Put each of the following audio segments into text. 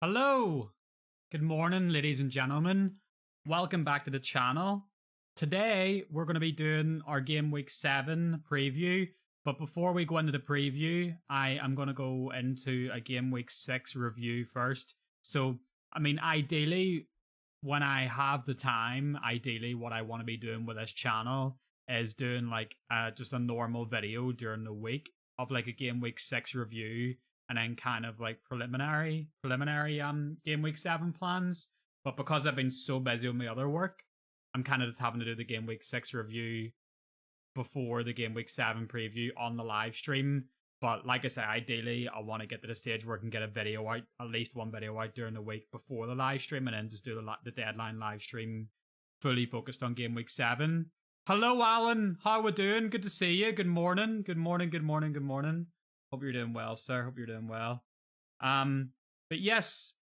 Hello, good morning, ladies and gentlemen. Welcome back to the channel. Today, we're going to be doing our Game Week 7 preview. But before we go into the preview, I am going to go into a Game Week 6 review first. So, ideally, when I have the time, what I want to be doing with this channel is doing just a normal video during the week of like a Game Week 6 review and then kind of like preliminary Game Week 7 plans. But because I've been so busy with my other work, I'm kind of just having to do the Game Week 6 review before the Game Week 7 preview on the live stream. But like I said, ideally, I want to get to the stage where I can get a video out, at least one video out during the week before the live stream, and then just do the deadline live stream fully focused on Game Week 7. Hello, Alan. How are we doing? Good to see you. Good morning. Good morning. Good morning. Good morning. Hope you're doing well, sir. Hope you're doing well. But yes,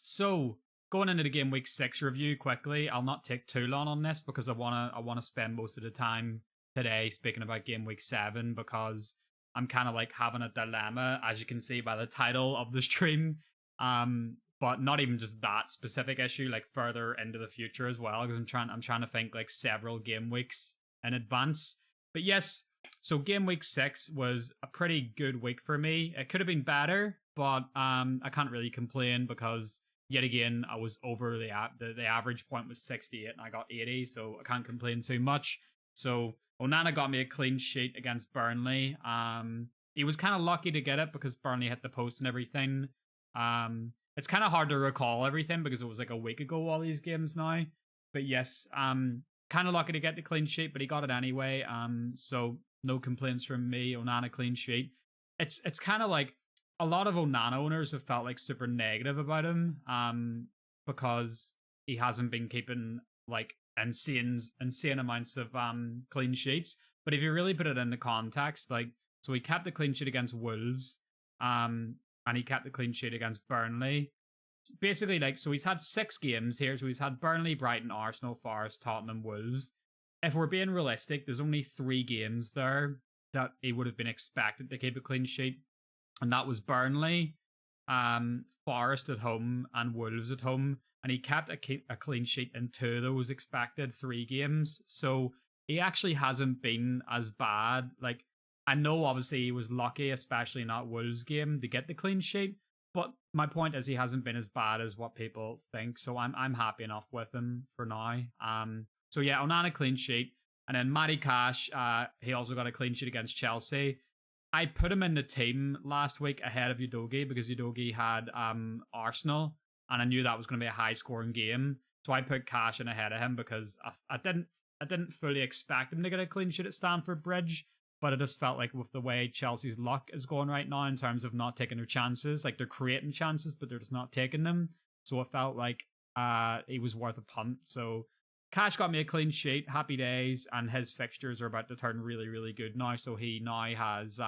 so going into the Game Week 6 review quickly, I'll not take too long on this because I wanna spend most of the time today speaking about Game Week 7 because I'm kind of like having a dilemma, as you can see by the title of the stream. But not even just that specific issue, like further into the future as well, because I'm trying to think like several game weeks in advance. But yes, so Game Week 6 was a pretty good week for me. It could have been better, but I can't really complain because yet again I was over the average point was 68 and I got 80, so I can't complain too much. So Onana got me a clean sheet against Burnley. He was kind of lucky to get it because Burnley hit the post and everything. It's kind of hard to recall everything because it was like a week ago, all these games now. But yes, kind of lucky to get the clean sheet, but he got it anyway. So no complaints from me. Onana clean sheet. It's kind of like a lot of Onana owners have felt like super negative about him. Because he hasn't been keeping like insane amounts of clean sheets. But if you really put it into context, like, so he kept the clean sheet against Wolves, and he kept the clean sheet against Burnley. Basically, like, so he's had 6 games here. So he's had Burnley, Brighton, Arsenal, Forest, Tottenham, Wolves. If we're being realistic, there's only 3 games there that he would have been expected to keep a clean sheet, and that was Burnley, Forest at home, and Wolves at home. And he kept a clean sheet in 2 of those expected 3 games. So he actually hasn't been as bad. Like, I know obviously he was lucky, especially in that Wolves game, to get the clean sheet. But my point is he hasn't been as bad as what people think. So I'm happy enough with him for now. So yeah, Onana clean sheet. And then Matty Cash, he also got a clean sheet against Chelsea. I put him in the team last week ahead of Udogie because Udogie had Arsenal, and I knew that was going to be a high-scoring game. So I put Cash in ahead of him because I didn't fully expect him to get a clean sheet at Stamford Bridge, but it just felt like with the way Chelsea's luck is going right now in terms of not taking their chances, like they're creating chances, but they're just not taking them. So it felt like he was worth a punt. So Cash got me a clean sheet, happy days, and his fixtures are about to turn really, really good now. So he now has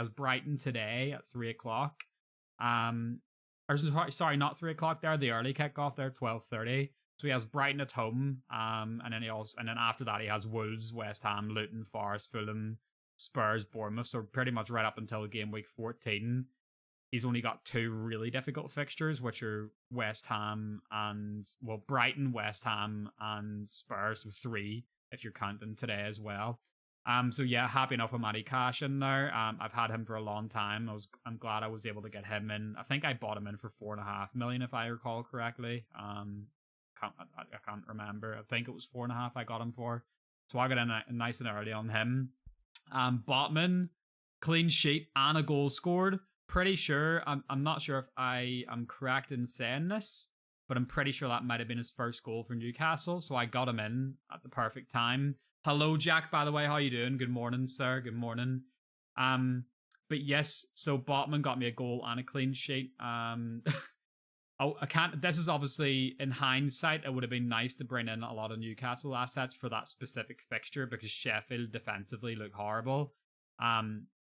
Brighton today at 3:00. Or sorry, not 3:00 there. The early kickoff there, 12:30. So he has Brighton at home, and then after that he has Wolves, West Ham, Luton, Forest, Fulham, Spurs, Bournemouth. So pretty much right up until game week 14. He's only got 2 really difficult fixtures, which are West Ham and, well, Brighton, West Ham, and Spurs, so 3 if you're counting today as well. So yeah, happy enough with Matty Cash in there. I've had him for a long time. I'm glad I was able to get him in. I think I bought him in for 4.5 million, if I recall correctly. I can't remember. I think it was 4.5 I got him for. So I got in nice and early on him. Botman, clean sheet and a goal scored. Pretty sure, I'm not sure if I am correct in saying this, but I'm pretty sure that might have been his first goal for Newcastle, so I got him in at the perfect time. Hello, Jack, by the way, how you doing? Good morning, sir, good morning. But yes, so Botman got me a goal and a clean sheet. This is obviously, in hindsight, it would have been nice to bring in a lot of Newcastle assets for that specific fixture because Sheffield defensively look horrible.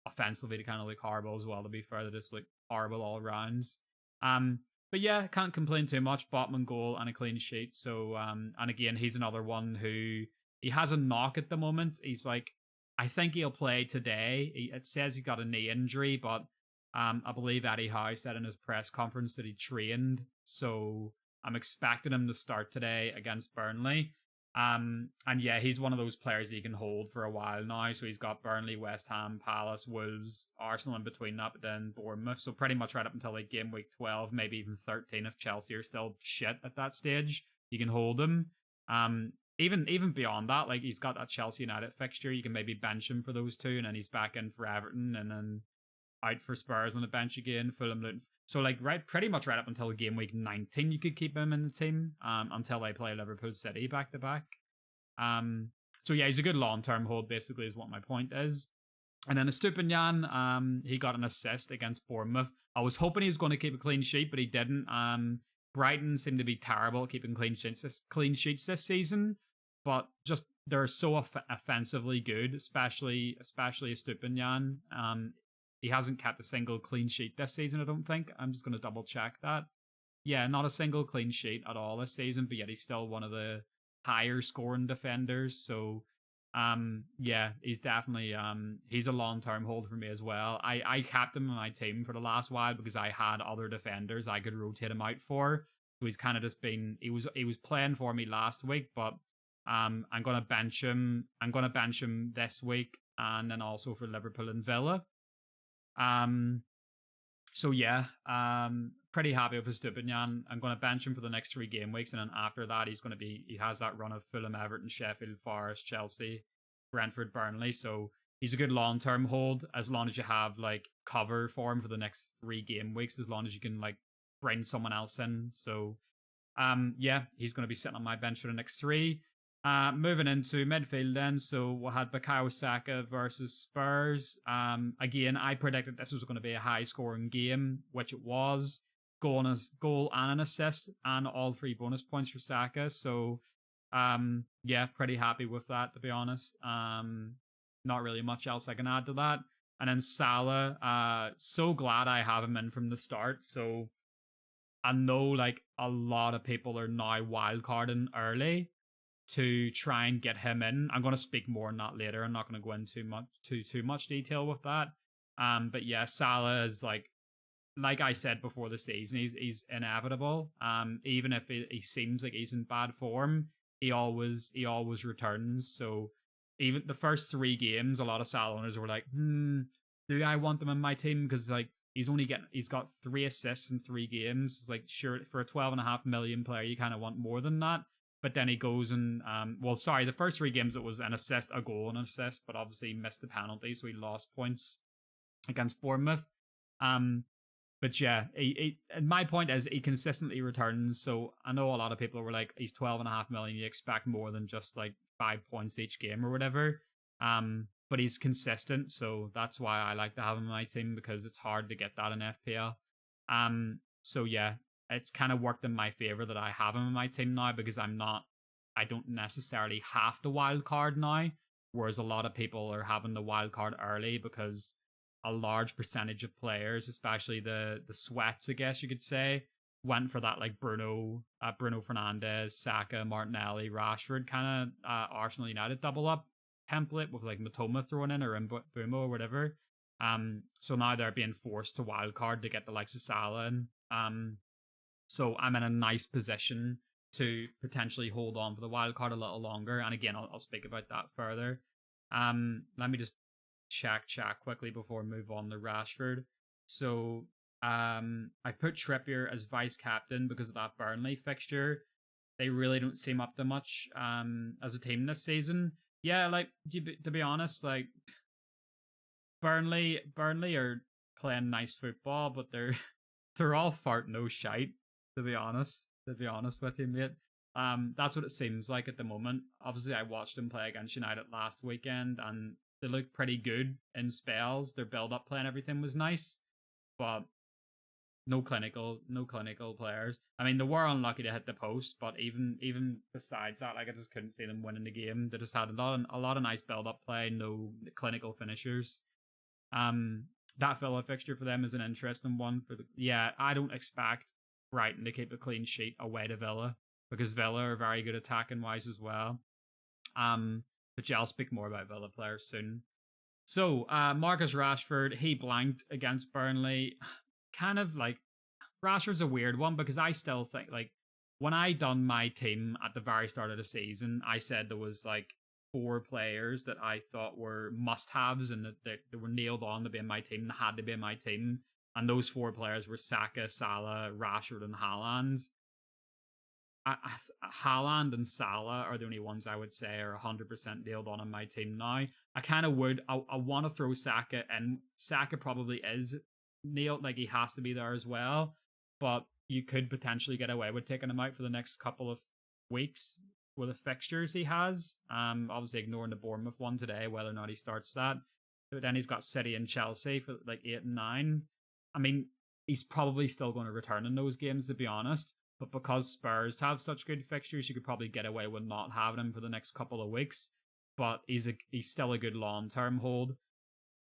Offensively, they kind of look horrible as well, to be fair. They just look horrible all rounds. But yeah, can't complain too much. Botman goal and a clean sheet. So, and again, he's another one who, he has a knock at the moment. He's like, I think he'll play today. It says he got a knee injury, but I believe Eddie Howe said in his press conference that he trained. so I'm expecting him to start today against Burnley. And yeah, he's one of those players that you can hold for a while now. So he's got Burnley, West Ham, Palace, Wolves, Arsenal in between that, but then Bournemouth. So pretty much right up until like game week 12, maybe even 13 if Chelsea are still shit at that stage, you can hold him. Even beyond that, like he's got that Chelsea United fixture, you can maybe bench him for those two, and then he's back in for Everton, and then out for Spurs on the bench again, Fulham, Luton. So like pretty much right up until game week 19, you could keep him in the team until they play Liverpool City back to back. So yeah, he's a good long-term hold, basically, is what my point is. And then Estupiñán, he got an assist against Bournemouth. I was hoping he was going to keep a clean sheet, but he didn't. Brighton seemed to be terrible at keeping clean sheets this season, but just they're so offensively good, especially Estupiñán. He hasn't kept a single clean sheet this season, I don't think. I'm just going to double check that. Yeah, not a single clean sheet at all this season, but yet he's still one of the higher scoring defenders. So, yeah, he's definitely he's a long-term hold for me as well. I kept him in my team for the last while because I had other defenders I could rotate him out for. So he's kind of just been he was playing for me last week, but I'm gonna bench him. I'm gonna bench him this week, and then also for Liverpool and Villa. So yeah, pretty happy with Estupiñán. I'm going to bench him for the next 3 game weeks, and then after that, he has that run of Fulham, Everton, Sheffield, Forest, Chelsea, Brentford, Burnley. So he's a good long-term hold as long as you have like cover for him for the next 3 game weeks, as long as you can like bring someone else in. So, yeah, he's going to be sitting on my bench for the next 3. Moving into midfield then, so we had Bukayo Saka versus Spurs. Again, I predicted this was going to be a high-scoring game, which it was. Goal and an assist, and all 3 bonus points for Saka. So, yeah, pretty happy with that, to be honest. Not really much else I can add to that. And then Salah, so glad I have him in from the start. So I know like a lot of people are now wildcarding early to try and get him in. I'm going to speak more on that later. I'm not going to go into too much detail with that. But yeah, Salah is like I said before the season, he's inevitable. Even if he seems like he's in bad form, he always returns. So even the first 3 games, a lot of Salah owners were like, do I want them in my team? Because like he's got 3 assists in 3 games. It's like, sure, for a 12.5 million player, you kind of want more than that. But then he goes and, the first 3 games it was an assist, a goal, and an assist, but obviously he missed the penalty, so he lost points against Bournemouth. But yeah, and my point is he consistently returns. So I know a lot of people were like, he's 12.5 million, you expect more than just like 5 points each game or whatever. But he's consistent, so that's why I like to have him in my team, because it's hard to get that in FPL. So yeah, it's kind of worked in my favor that I have him in my team now, because I don't necessarily have to wild card now, whereas a lot of people are having the wild card early because a large percentage of players, especially the sweats, I guess you could say, went for that like Bruno Fernandes, Saka, Martinelli, Rashford kind of Arsenal United double up template with like Matoma thrown in or Mbeumo or whatever. So now they're being forced to wild card to get the likes of Salah in. So I'm in a nice position to potentially hold on for the wild card a little longer. And again, I'll speak about that further. Let me just check quickly before I move on to Rashford. So I put Trippier as vice captain because of that Burnley fixture. They really don't seem up to much as a team this season. Yeah, like to be honest, like Burnley are playing nice football, but they're all fart no shite. To be honest with you, mate. That's what it seems like at the moment. Obviously, I watched them play against United last weekend, and they looked pretty good in spells. Their build-up play and everything was nice, but no clinical players. I mean, they were unlucky to hit the post, but even besides that, like I just couldn't see them winning the game. They just had a lot of nice build-up play, no clinical finishers. That Villa fixture for them is an interesting one. I don't expect Brighton to keep a clean sheet away to Villa, because Villa are very good attacking wise as well. But yeah, I'll speak more about Villa players soon. So Marcus Rashford, he blanked against Burnley. Kind of like Rashford's a weird one because I still think like when I done my team at the very start of the season, I said there was like 4 players that I thought were must-haves and that they were nailed on to be in my team and had to be in my team. And those 4 players were Saka, Salah, Rashford, and Haaland. Haaland and Salah are the only ones I would say are 100% nailed on in my team now. I kind of would. I want to throw Saka in. Saka probably is nailed, like he has to be there as well. But you could potentially get away with taking him out for the next couple of weeks with the fixtures he has. Obviously ignoring the Bournemouth one today, whether or not he starts that. But then he's got City and Chelsea for like 8 and 9. I mean, he's probably still going to return in those games, to be honest. But because Spurs have such good fixtures, you could probably get away with not having him for the next couple of weeks. But he's still a good long-term hold.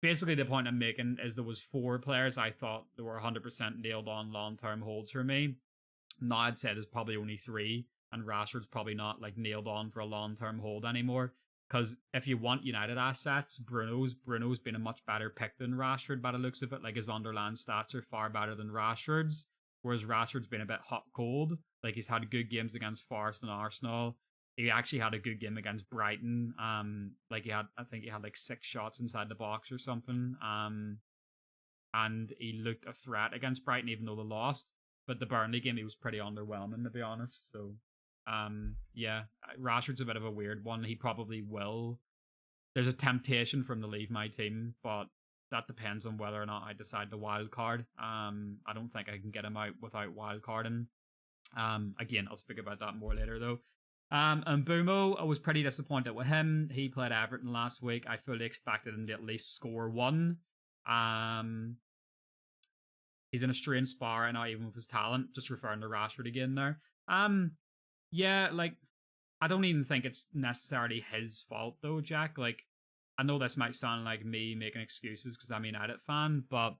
Basically, the point I'm making is there was 4 players I thought they were 100% nailed on long-term holds for me. Now I'd say there's probably only 3, and Rashford's probably not like nailed on for a long-term hold anymore. Because if you want United assets, Bruno's been a much better pick than Rashford by the looks of it. Like his underlying stats are far better than Rashford's. Whereas Rashford's been a bit hot cold. Like he's had good games against Forest and Arsenal. He actually had a good game against Brighton. I think he had like 6 shots inside the box or something. And he looked a threat against Brighton even though they lost. But the Burnley game he was pretty underwhelming, to be honest. So yeah, Rashford's a bit of a weird one. He probably will. There's a temptation for him to leave my team, but that depends on whether or not I decide to wild card. I don't think I can get him out without wild carding. Again, I'll speak about that more later though. And Bumo, I was pretty disappointed with him. He played Everton last week. I fully expected him to at least score 1. He's in a strange spot right now, even with his talent. Just referring to Rashford again there. Yeah, like I don't even think it's necessarily his fault though, Jack. Like I know this might sound like me making excuses because I'm a United fan, but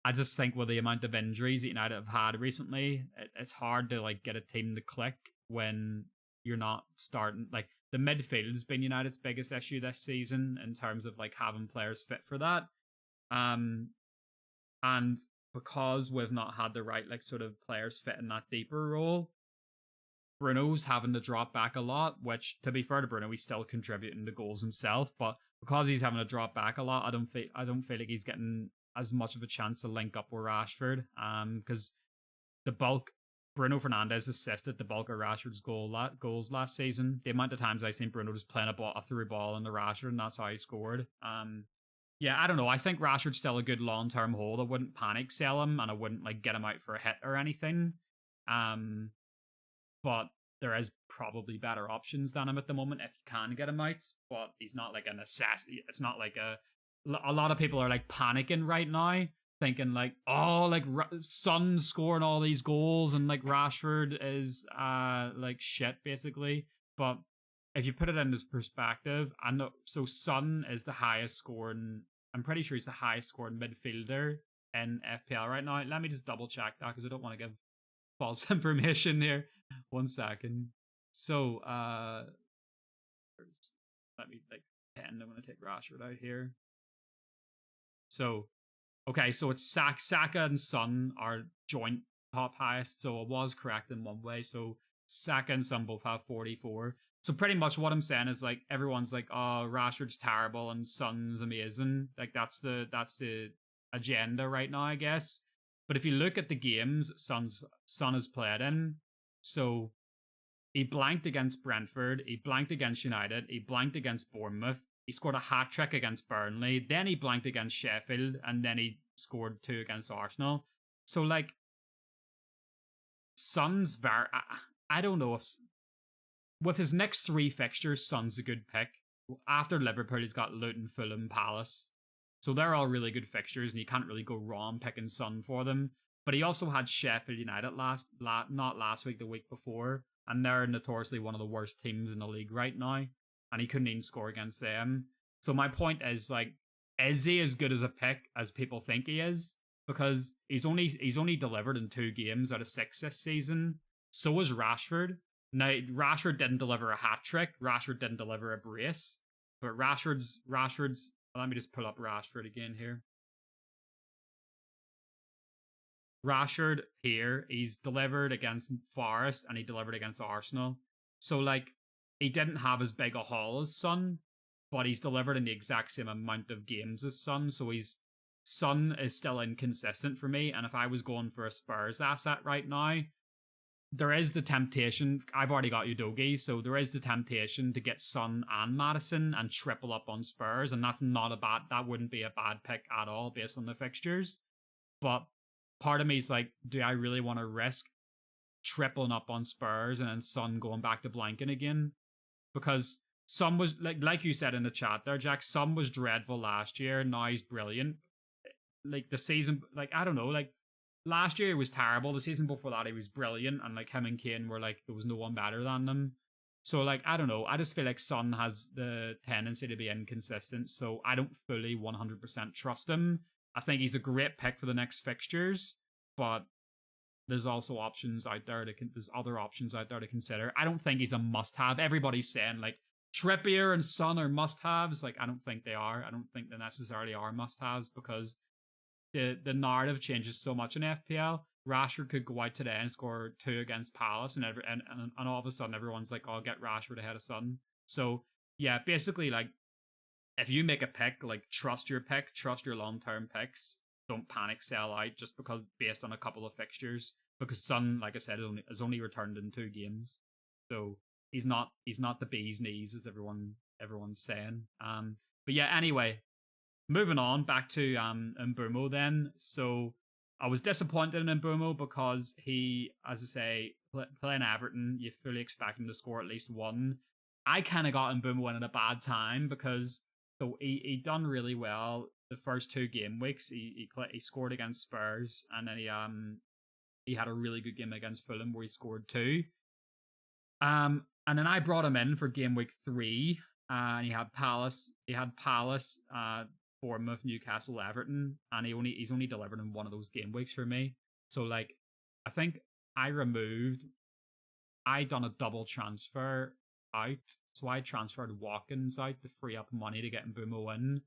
I just think with the amount of injuries that United have had recently, it's hard to like get a team to click when you're not starting. Like the midfield has been United's biggest issue this season in terms of like having players fit for that. And because we've not had the right like sort of players fit in that deeper role, Bruno's having to drop back a lot, which to be fair to Bruno, he's still contributing to goals himself, but because he's having to drop back a lot, I don't feel like he's getting as much of a chance to link up with Rashford. Because the bulk Bruno Fernandes assisted the bulk of Rashford's goals last season. The amount of times I've seen Bruno just playing a through ball into Rashford, and that's how he scored. Yeah, I don't know. I think Rashford's still a good long-term hold. I wouldn't panic sell him, and I wouldn't like get him out for a hit or anything. But there is probably better options than him at the moment if you can get him out. But he's not like a necessity. It's not like a lot of people are like panicking right now, thinking like, oh, like Son's scoring all these goals and like Rashford is like shit basically. But if you put it in this perspective, I know so Son is the highest scoring. I'm pretty sure he's the highest scoring midfielder in FPL right now. Let me just double check that because I don't want to give false information here. 1 second. So let me like 10. I'm gonna take Rashford out here. So okay, so it's Saka and Son are joint top highest. So I was correct in one way. So Saka and Son both have 44. So pretty much what I'm saying is like everyone's like, oh, Rashford's terrible and Son's amazing. Like that's the agenda right now, I guess. But if you look at the games Son has played in, so he blanked against Brentford, he blanked against United, he blanked against Bournemouth, he scored a hat-trick against Burnley, then he blanked against Sheffield, and then he scored 2 against Arsenal. So, like, Son's very... I don't know if... With his next 3 fixtures, Son's a good pick. After Liverpool, he's got Luton, Fulham, Palace. So they're all really good fixtures, and you can't really go wrong picking Son for them. But he also had Sheffield United not last week, the week before, and they're notoriously one of the worst teams in the league right now, and he couldn't even score against them. So my point is, like, is he as good as a pick as people think he is? Because he's only delivered in 2 games out of 6 this season. So is Rashford. Now, Rashford didn't deliver a hat-trick. Rashford didn't deliver a brace. But Rashford's... Let me just pull up Rashford again here. Rashford here, he's delivered against Forest and he delivered against Arsenal. So, like, he didn't have as big a haul as Son, but he's delivered in the exact same amount of games as Son. So Son is still inconsistent for me. And if I was going for a Spurs asset right now, there is the temptation. I've already got Udogi, so there is the temptation to get Son and Madison and triple up on Spurs, and that wouldn't be a bad pick at all based on the fixtures. But part of me is like, do I really want to risk tripling up on Spurs and then Son going back to blanking again? Because Son was like you said in the chat there, Jack. Son was dreadful last year. Now he's brilliant. Like the season, like I don't know, like last year he was terrible. The season before that he was brilliant, and like him and Kane were like there was no one better than them. So like I don't know. I just feel like Son has the tendency to be inconsistent. So I don't fully 100% trust him. I think he's a great pick for the next fixtures, but there's also options out there there's other options out there to consider. I don't think he's a must-have. Everybody's saying like Trippier and Son are must-haves. Like I don't think they are. I don't think they necessarily are must-haves because the narrative changes so much in FPL. Rashford could go out today and score 2 against Palace, and all of a sudden everyone's like, "Oh, get Rashford ahead of Son." So yeah, basically like if you make a pick, like trust your pick, trust your long-term picks. Don't panic sell out just because based on a couple of fixtures. Because Son, like I said, has only returned in 2 games, so he's not the bee's knees as everyone's saying. But yeah, anyway, moving on back to Mbumo then. So I was disappointed in Mbumo because he, as I say, playing Everton, you fully expect him to score at least 1. I kind of got Mbumo in at a bad time because he done really well the first 2 game weeks. He scored against Spurs, and then he had a really good game against Fulham where he scored 2. And then I brought him in for game week 3, and he had Palace, Bournemouth, Newcastle, Everton, and he's only delivered in one of those game weeks for me. So like, I think I done a double transfer out, so I transferred Watkins out to free up money to get Mbumo in.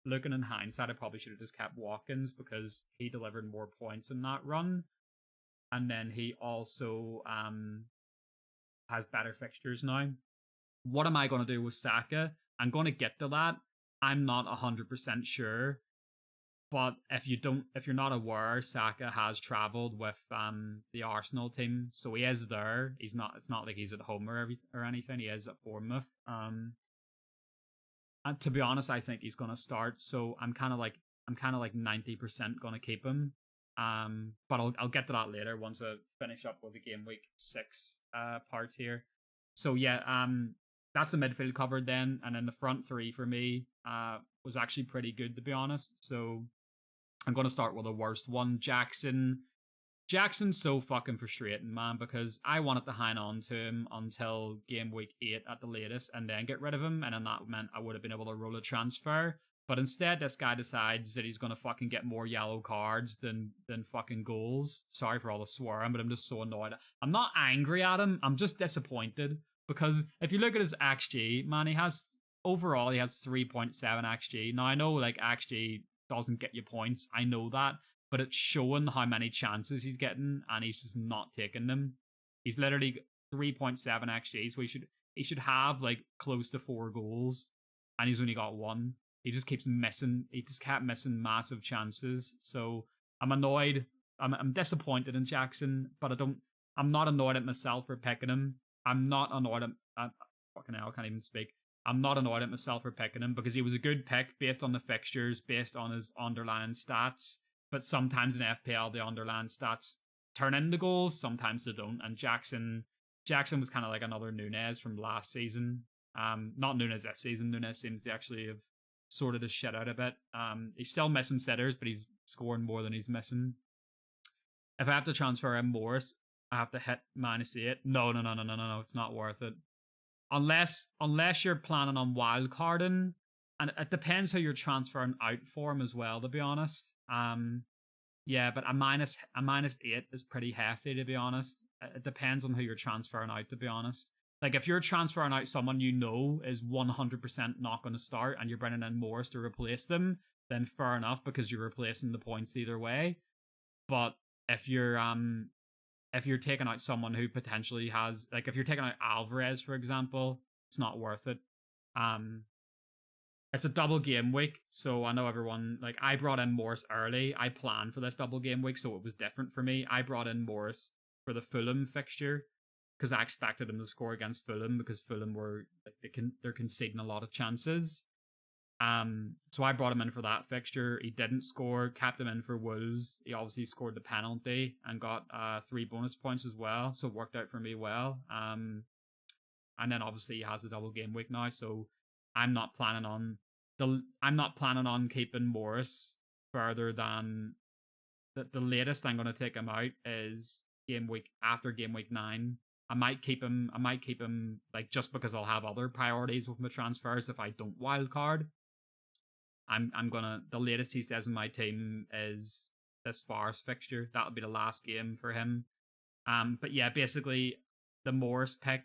Looking in hindsight, I probably should have just kept Watkins because he delivered more points in that run, and then he also has better fixtures now. What am I going to do with Saka? I'm going to get to that. I'm not 100% sure, but if you're not aware, Saka has travelled with the Arsenal team, so he is there. It's not like he's at home or anything. He is at Bournemouth. And to be honest, I think he's gonna start. So I'm kind of like 90% gonna keep him. But I'll get to that later once I finish up with the game week 6 part here. So yeah, that's the midfield covered then, and then the front 3 for me was actually pretty good to be honest. So I'm gonna start with the worst one, Jackson. Jackson's so fucking frustrating, man, because I wanted to hang on to him until game week 8 at the latest and then get rid of him, and then that meant I would have been able to roll a transfer. But instead, this guy decides that he's going to fucking get more yellow cards than fucking goals. Sorry for all the swearing, but I'm just so annoyed. I'm not angry at him, I'm just disappointed. Because if you look at his XG, man, he has 3.7 XG. Now, I know, like, XG doesn't get you points. I know that. But it's showing how many chances he's getting, and he's just not taking them. He's literally 3.7 XG, so he should have like close to 4 goals, and he's only got 1. He just keeps missing. He just kept missing massive chances. So I'm annoyed. I'm disappointed in Jackson, but I'm not annoyed at myself for picking him. I'm not annoyed at fucking hell, I can't even speak. I'm not annoyed at myself for picking him because he was a good pick based on the fixtures, based on his underlying stats. But sometimes in FPL, the underlying stats turn into goals. Sometimes they don't. And Jackson was kind of like another Nunez from last season. Not Nunez this season. Nunez seems to actually have sorted his shit out a bit. He's still missing sitters, but he's scoring more than he's missing. If I have to transfer in Morris, I have to hit -8. No. It's not worth it. Unless you're planning on wildcarding, and it depends how you're transferring out for him as well, to be honest. Yeah, but a -8 is pretty hefty, to be honest. It depends on who you're transferring out, to be honest. Like, if you're transferring out someone you know is 100% not going to start and you're bringing in Morris to replace them, then fair enough, because you're replacing the points either way. But if you're taking out someone who potentially has, like, if you're taking out Alvarez, for example, it's not worth it. It's a double game week, so I know everyone, like, I brought in Morris early. I planned for this double game week, so it was different for me. I brought in Morris for the Fulham fixture because I expected him to score against Fulham because Fulham were, like, they're conceding a lot of chances. So I brought him in for that fixture. He didn't score. Kept him in for Wolves. He obviously scored the penalty and got 3 bonus points as well, so it worked out for me well. And then obviously he has a double game week now, so I'm not planning on keeping Morris further than the latest I'm going to take him out is game week 9. I might keep him like just because I'll have other priorities with my transfers if I don't wildcard. I'm gonna, the latest he says in my team is this Forest fixture. That'll be the last game for him. But yeah, basically the Morris pick,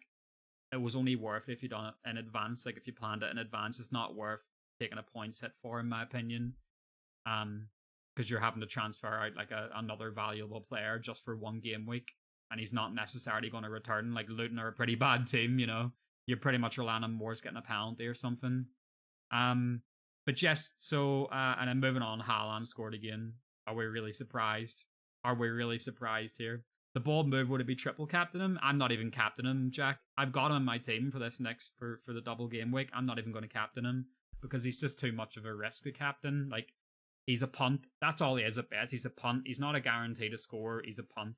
it was only worth it if you done it in advance. Like, if you planned it in advance, it's not worth taking a points hit for, in my opinion. Because you're having to transfer out like another valuable player just for one game week, and he's not necessarily going to return. Like, Luton are a pretty bad team, you know. You're pretty much relying on Moore's getting a penalty or something. But yes, so and then moving on, Haaland scored again. Are we really surprised? Are we really surprised here? The bold move would it be triple captain him? I'm not even captain him, Jack. I've got him in my team for this next for the double game week. I'm not even going to captain him because he's just too much of a risk to captain. Like, he's a punt. That's all he is at best. He's a punt. He's not a guarantee to score. He's a punt.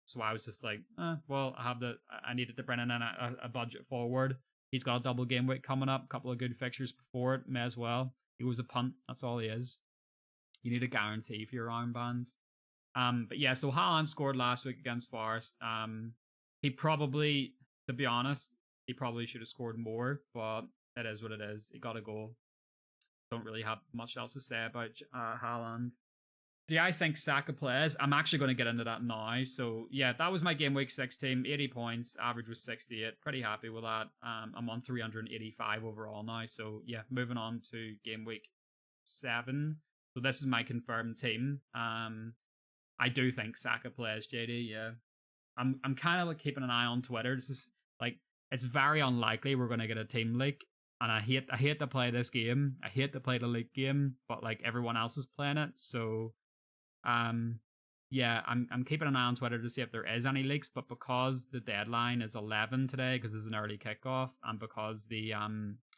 So I was just like, well, I needed to bring in a budget forward. He's got a double game week coming up. A couple of good fixtures before it. May as well. He was a punt. That's all he is. You need a guarantee for your armbands. But yeah, so Haaland scored last week against Forest. He probably, to be honest, he probably should have scored more, but it is what it is. He got a goal. Don't really have much else to say about Haaland. Do I think Saka plays? I'm actually going to get into that now. So yeah, that was my game week 6 team. 80 points, average was 68. Pretty happy with that. I'm on 385 overall now. So yeah, moving on to game week 7. So this is my confirmed team. I do think Saka plays, JD. Yeah, I'm kind of like keeping an eye on Twitter. This is like, it's very unlikely we're going to get a team leak. And I hate to play this game. I hate to play the league game, but like everyone else is playing it. So yeah, I'm keeping an eye on Twitter to see if there is any leaks, but because the deadline is 11 today, because it's an early kickoff, and because the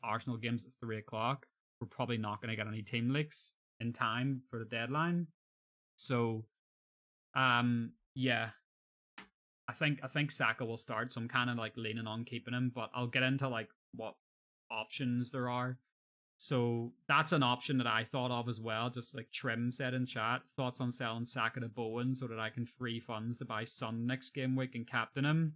Arsenal game's at 3 o'clock, we're probably not going to get any team leaks in time for the deadline. So yeah, I think Saka will start, so I'm kind of like leaning on keeping him, but I'll get into like what options there are. So that's an option that I thought of as well. Just like Trim said in chat, thoughts on selling Saka to Bowen so that I can free funds to buy Son next game week and captain him.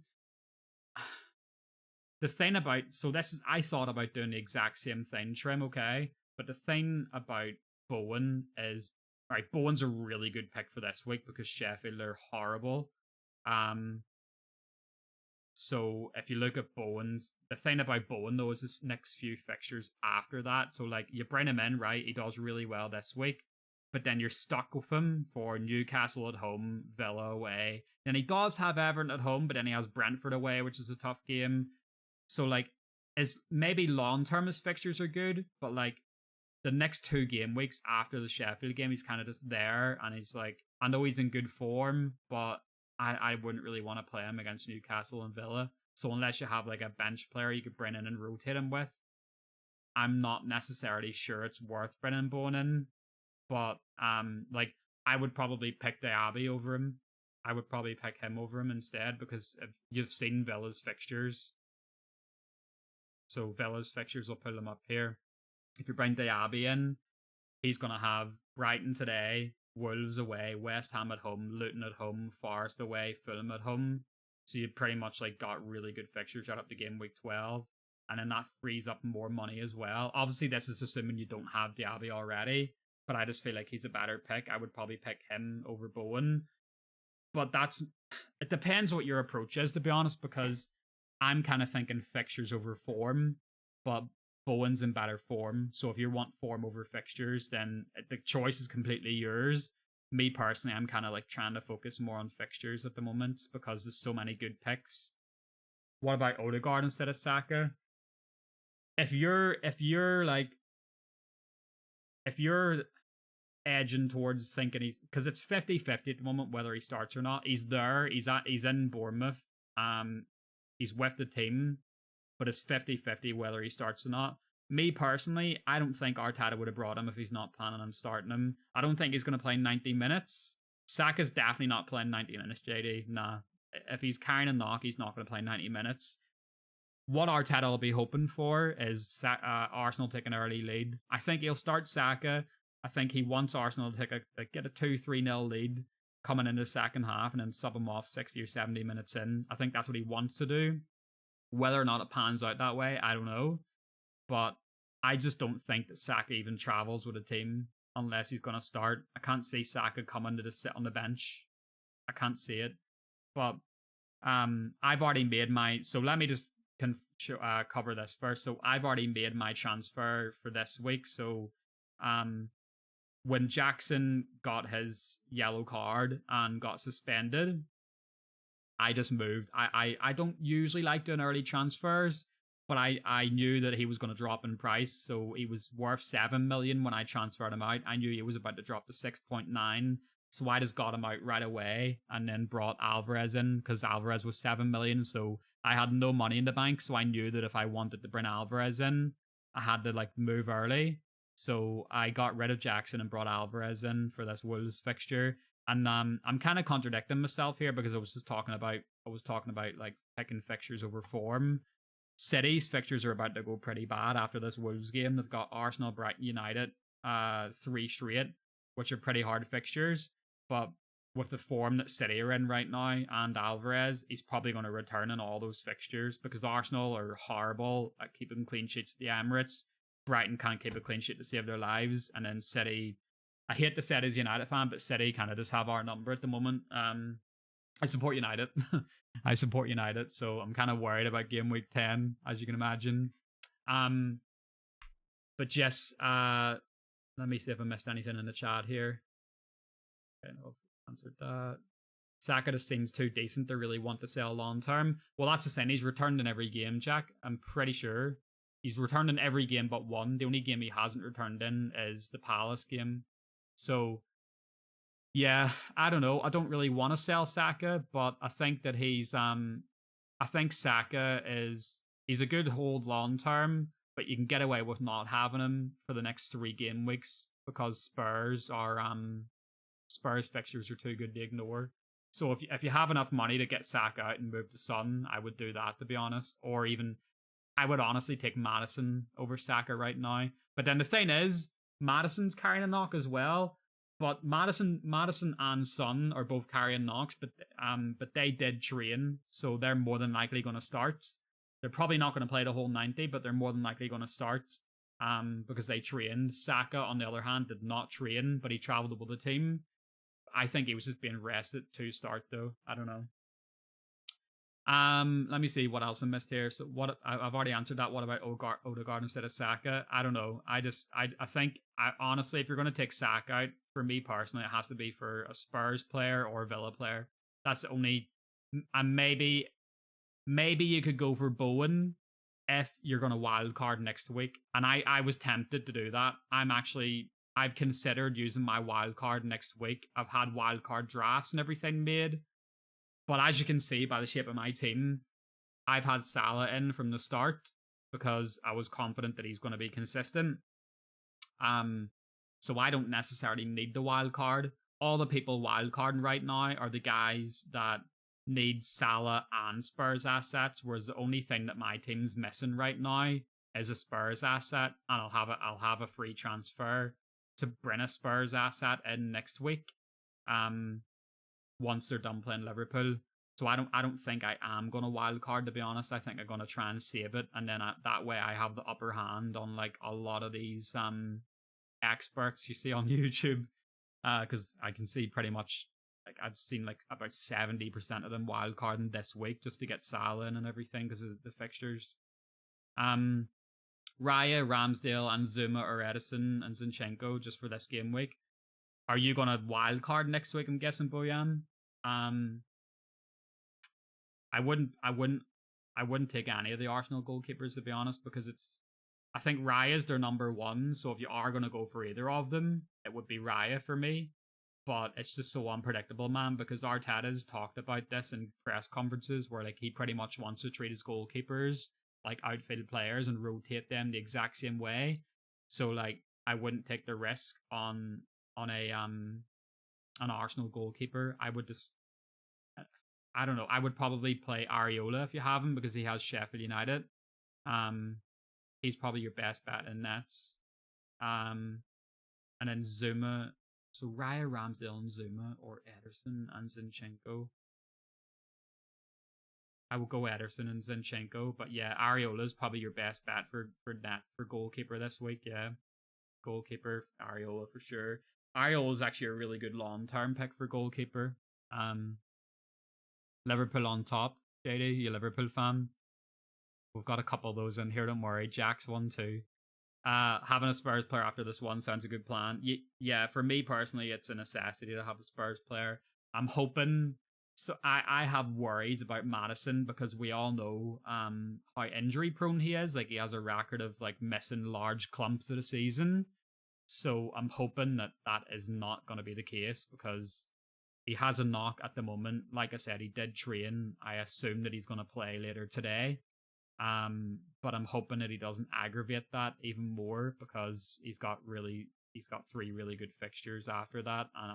The thing about, so this is, I thought about doing the exact same thing, Trim, okay? But the thing about Bowen is, all right, Bowen's a really good pick for this week because Sheffield are horrible. So if you look at Bowen's, the thing about Bowen though is his next few fixtures after that. So like, you bring him in, right? He does really well this week, but then you're stuck with him for Newcastle at home, Villa away. Then he does have Everton at home, but then he has Brentford away, which is a tough game. So like, is maybe long term his fixtures are good, but like the next 2 game weeks after the Sheffield game, he's kind of just there, and he's like, I know he's in good form, but I wouldn't really want to play him against Newcastle and Villa. So unless you have like a bench player you could bring in and rotate him with, I'm not necessarily sure it's worth bringing Bowen in. But like, I would probably pick Diaby over him. I would probably pick him over him instead, because if you've seen Villa's fixtures. So Villa's fixtures, will pull them up here. If you bring Diaby in, he's going to have Brighton today, Wolves away, West Ham at home, Luton at home, Forest away, Fulham at home. So you pretty much like got really good fixtures right up to game week 12. And then that frees up more money as well. Obviously, this is assuming you don't have Diaby already, but I just feel like he's a better pick. I would probably pick him over Bowen. But it depends what your approach is, to be honest, because I'm kind of thinking fixtures over form, but Bowen's in better form. So if you want form over fixtures, then the choice is completely yours. me personally, I'm kind of like trying to focus more on fixtures at the moment because there's so many good picks. What about Odegaard instead of Saka? If you're edging towards thinking he's, because it's 50-50 at the moment whether he starts or not. He's there. He's in Bournemouth. He's with the team, but it's 50-50 whether he starts or not. Me personally, I don't think Arteta would have brought him if he's not planning on starting him. I don't think he's going to play 90 minutes. Saka's definitely not playing 90 minutes, JD. Nah. If he's carrying a knock, he's not going to play 90 minutes. What Arteta will be hoping for is Arsenal take an early lead. I think he'll start Saka. I think he wants Arsenal to get a 2-3-0 lead coming into the second half and then sub him off 60 or 70 minutes in. I think that's what he wants to do. Whether or not it pans out that way, I don't know. But I just don't think that Saka even travels with a team unless he's going to start. I can't see Saka coming to just sit on the bench. I can't see it. But I've already made my... So let me just cover this first. So I've already made my transfer for this week. So when Jackson got his yellow card and got suspended, I just moved. I don't usually like doing early transfers, but I knew that he was going to drop in price. So he was worth 7 million when I transferred him out. I knew he was about to drop to 6.9. So I just got him out right away and then brought Alvarez in because Alvarez was 7 million. So I had no money in the bank. So I knew that if I wanted to bring Alvarez in, I had to like move early. So I got rid of Jackson and brought Alvarez in for this Wolves fixture. And I'm kind of contradicting myself here because I was talking about like picking fixtures over form. City's fixtures are about to go pretty bad after this Wolves game. They've got Arsenal, Brighton, United, 3 straight, which are pretty hard fixtures. But with the form that City are in right now and Alvarez, he's probably going to return in all those fixtures because Arsenal are horrible at keeping clean sheets at the Emirates. Brighton can't keep a clean sheet to save their lives. And then City, I hate to say it as a United fan, but City kind of just have our number at the moment. I support United. I support United, so I'm kind of worried about game week 10, as you can imagine. But yes, let me see if I missed anything in the chat here. Okay, no, I've answered that. Saka just seems too decent to really want to sell long term. Well, that's the thing. He's returned in every game, Jack. I'm pretty sure. He's returned in every game but one. The only game he hasn't returned in is the Palace game. So, yeah, I don't know. I don't really want to sell Saka, but I think that I think Saka he's a good hold long term, but you can get away with not having him for the next 3 game weeks because Spurs fixtures are too good to ignore. So if you have enough money to get Saka out and move to Son, I would do that, to be honest. Or even, I would honestly take Maddison over Saka right now. But then the thing is, Maddison's carrying a knock as well. But Maddison and Son are both carrying knocks, but they did train, so they're more than likely going to start. They're probably not going to play the whole 90, but they're more than likely going to start because they trained. Saka, on the other hand, did not train, but he travelled with the team. I think he was just being rested to start, though. I don't know. Let me see what else I missed here. So I've already answered that. What about Odegaard instead of Saka? I don't know. I think honestly, if you're going to take Saka out, for me personally, it has to be for a Spurs player or a Villa player. That's the only. And maybe you could go for Bowen if you're going to wild card next week. And I was tempted to do that. I've considered using my wild card next week. I've had wild card drafts and everything made. But as you can see by the shape of my team, I've had Salah in from the start because I was confident that he's going to be consistent. So I don't necessarily need the wild card. All the people wildcarding right now are the guys that need Salah and Spurs assets, whereas the only thing that my team's missing right now is a Spurs asset, and I'll have a free transfer to bring a Spurs asset in next week. Once they're done playing Liverpool. So I don't think I am going to wildcard, to be honest. I think I'm going to try and save it, and then that way I have the upper hand on like a lot of these experts you see on YouTube, because I can see pretty much, like, I've seen like about 70% of them wildcarding this week just to get Salah in and everything because of the fixtures. Raya, Ramsdale, and Zuma or Edison and Zinchenko just for this game week. Are you gonna wild card next week? I'm guessing, Boyan. I wouldn't take any of the Arsenal goalkeepers, to be honest, because I think Raya's their number one. So if you are gonna go for either of them, it would be Raya for me. But it's just so unpredictable, man, because Arteta's talked about this in press conferences where like he pretty much wants to treat his goalkeepers like outfield players and rotate them the exact same way. So like I wouldn't take the risk on a an Arsenal goalkeeper. I don't know. I would probably play Areola if you have him because he has Sheffield United. He's probably your best bet in nets. And then Zuma. So Raya, Ramsdale, and Zuma, or Ederson and Zinchenko. I would go Ederson and Zinchenko, but yeah, Areola is probably your best bet for goalkeeper this week. Yeah, goalkeeper Areola for sure. Areola is actually a really good long-term pick for goalkeeper. Liverpool on top. JD, you Liverpool fan? We've got a couple of those in here. Don't worry. Jack's one too. Having a Spurs player after this one sounds a good plan. Yeah, for me personally, it's a necessity to have a Spurs player. I'm hoping. So I have worries about Maddison because we all know how injury prone he is. Like he has a record of like missing large clumps of the season. So I'm hoping that is not going to be the case because he has a knock at the moment. Like I said, he did train. I assume that he's going to play later today. But I'm hoping that he doesn't aggravate that even more because he's got 3 really good fixtures after that, and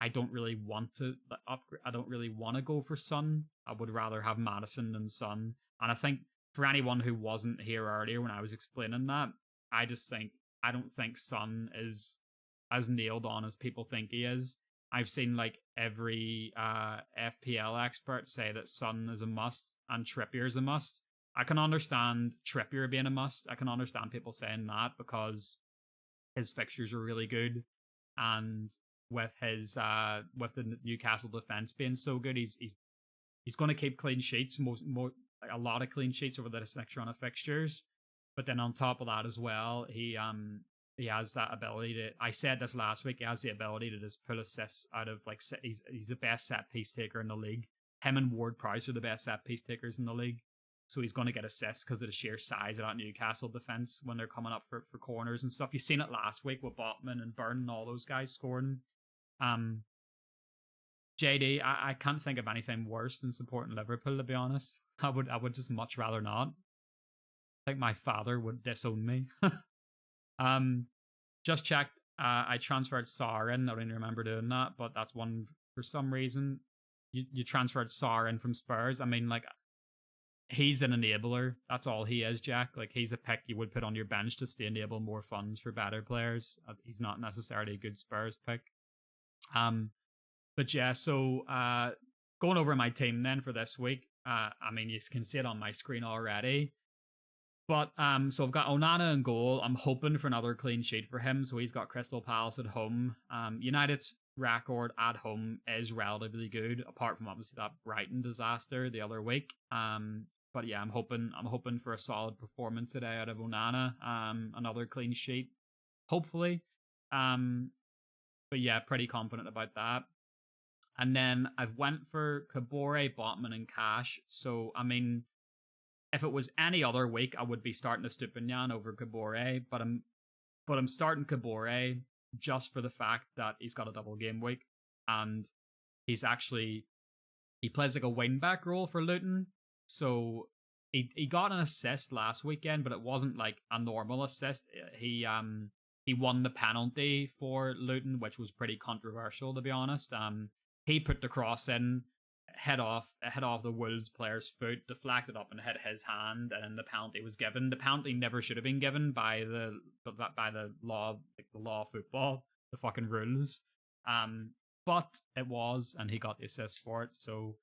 I don't really want to upgrade. I don't really want to go for Son. I would rather have Maddison than Son. And I think for anyone who wasn't here earlier when I was explaining that, I don't think Son is as nailed on as people think he is. I've seen like every FPL expert say that Son is a must and Trippier is a must. I can understand Trippier being a must. I can understand people saying that because his fixtures are really good, and with his with the Newcastle defense being so good, he's going to keep clean sheets, a lot of clean sheets over this next run of fixtures. But then on top of that as well, he has that ability to. I said this last week. He has the ability to just pull assists out of like he's the best set piece taker in the league. Him and Ward Prowse are the best set piece takers in the league. So he's going to get assists because of the sheer size of that Newcastle defense when they're coming up for corners and stuff. You've seen it last week with Botman and Byrne and all those guys scoring. JD, I can't think of anything worse than supporting Liverpool, to be honest. I would just much rather not. I think my father would disown me. Just checked. I transferred Sarr in. I don't even remember doing that, but that's one for some reason. You transferred Sarr in from Spurs. I mean, like, he's an enabler. That's all he is, Jack. Like, he's a pick you would put on your bench just to enable more funds for better players. He's not necessarily a good Spurs pick. But yeah, so going over my team then for this week. I mean, you can see it on my screen already. But so I've got Onana in goal. I'm hoping for another clean sheet for him. So he's got Crystal Palace at home. United's record at home is relatively good, apart from obviously that Brighton disaster the other week. But yeah, I'm hoping for a solid performance today out of Onana. Another clean sheet, hopefully. But yeah, pretty confident about that. And then I've went for Kabore, Botman, and Cash. So I mean, if it was any other week, I would be starting Estupinian over Kabore, but I'm starting Kabore just for the fact that he's got a double game week and he plays like a wing back role for Luton. So he got an assist last weekend, but it wasn't like a normal assist. He won the penalty for Luton, which was pretty controversial, to be honest. He put the cross in, head off the Wolves player's foot, deflected up and hit his hand, and the penalty was given. The penalty never should have been given by the law, like the law of football, the fucking rules. But it was, and he got the assist for it. So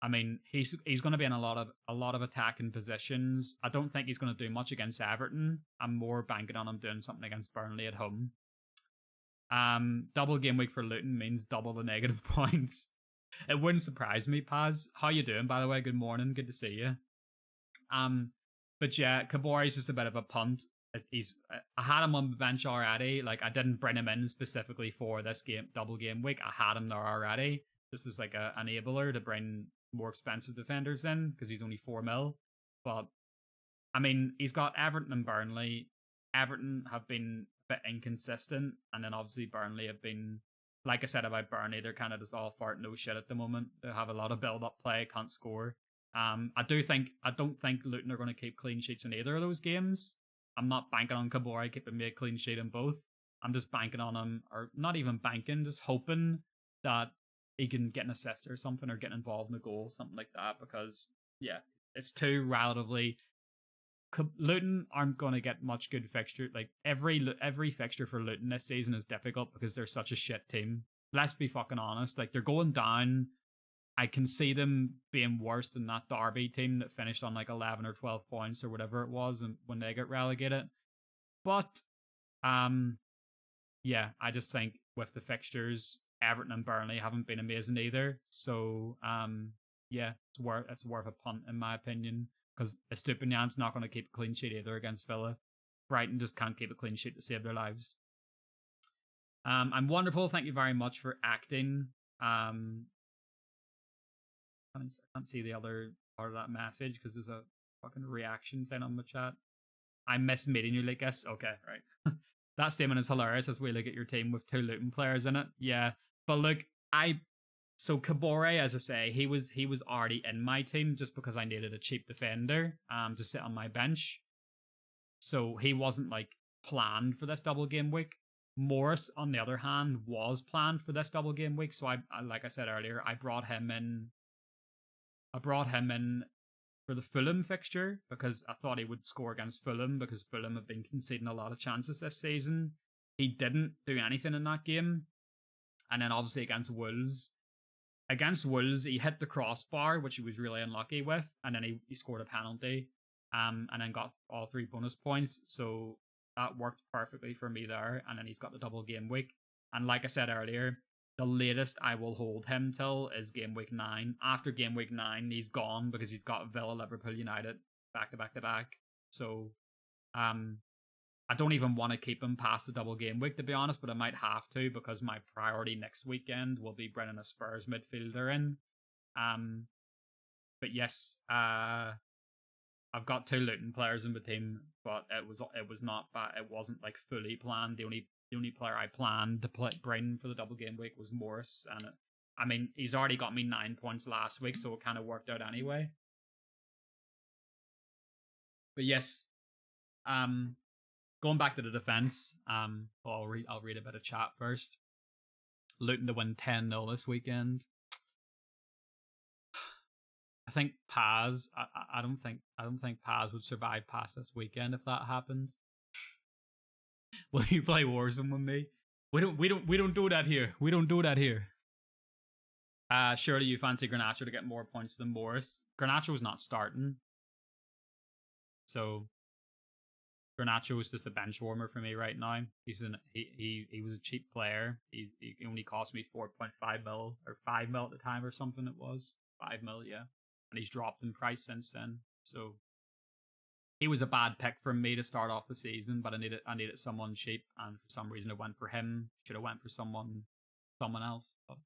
I mean, he's going to be in a lot of attacking positions. I don't think he's going to do much against Everton. I'm more banking on him doing something against Burnley at home. Double game week for Luton means double the negative points. It wouldn't surprise me, Paz. How you doing, by the way? Good morning. Good to see you. But yeah, Kabore is just a bit of a punt. I had him on the bench already. Like, I didn't bring him in specifically for this double game week. I had him there already. This is like a enabler to bring more expensive defenders in because he's only 4 mil. But I mean, he's got Everton and Burnley. Everton have been a bit inconsistent, and then obviously Burnley have been, like I said about Burnley, they're kind of just all fart no shit at the moment. They have a lot of build-up play, can't score. I don't think Luton are going to keep clean sheets in either of those games. I'm not banking on Kabore keeping me a clean sheet in both. I'm just banking on him, or not even banking, just hoping that he can get an assist or something, or get involved in a goal, something like that. Because yeah, it's two relatively. Luton aren't going to get much good fixture. Like every fixture for Luton this season is difficult because they're such a shit team. Let's be fucking honest. Like, they're going down. I can see them being worse than that Derby team that finished on like 11 or 12 points or whatever it was, and when they get relegated. But yeah, I just think with the fixtures, Everton and Burnley haven't been amazing either. So yeah, it's worth a punt in my opinion, because Estupiñán's not going to keep a clean sheet either against Villa. Brighton just can't keep a clean sheet to save their lives. I'm wonderful. Thank you very much for acting. I can't see the other part of that message because there's a fucking reaction thing on the chat. I miss meeting you, Lucas. Okay, right. That statement is hilarious as we look at your team with 2 Luton players in it. Yeah, but look, so Kabore, as I say, he was already in my team just because I needed a cheap defender to sit on my bench. So he wasn't like planned for this double game week. Morris, on the other hand, was planned for this double game week. So I like I said earlier, I brought him in for the Fulham fixture because I thought he would score against Fulham, because Fulham have been conceding a lot of chances this season. He didn't do anything in that game. And then obviously against Wolves, he hit the crossbar, which he was really unlucky with, and then he scored a penalty, and then got all 3 bonus points. So that worked perfectly for me there. And then he's got the double game week. And like I said earlier, the latest I will hold him till is game week 9. After game week 9, he's gone because he's got Villa, Liverpool, United back to back to back. So I don't even want to keep him past the double game week, to be honest, but I might have to because my priority next weekend will be bringing a Spurs midfielder in. But yes, I've got 2 Luton players in the team, but it was not bad. It wasn't like fully planned. The only player I planned to bring for the double game week was Morris, and I mean, he's already got me 9 points last week, so it kind of worked out anyway. But yes, going back to the defense, I'll read a bit of chat first. Luton to win 10-0 this weekend. I think Paz. I don't think Paz would survive past this weekend if that happens. Will you play Warzone with me? We don't do that here. We don't do that here. Surely you fancy Garnacho to get more points than Morris. Garnacho's not starting, so Garnacho is just a bench warmer for me right now. He was a cheap player. He only cost me 4.5 mil or 5 mil at the time or something. It was 5 mil, yeah. And he's dropped in price since then. So he was a bad pick for me to start off the season, but I needed someone cheap, and for some reason I went for him. Should have went for someone else. But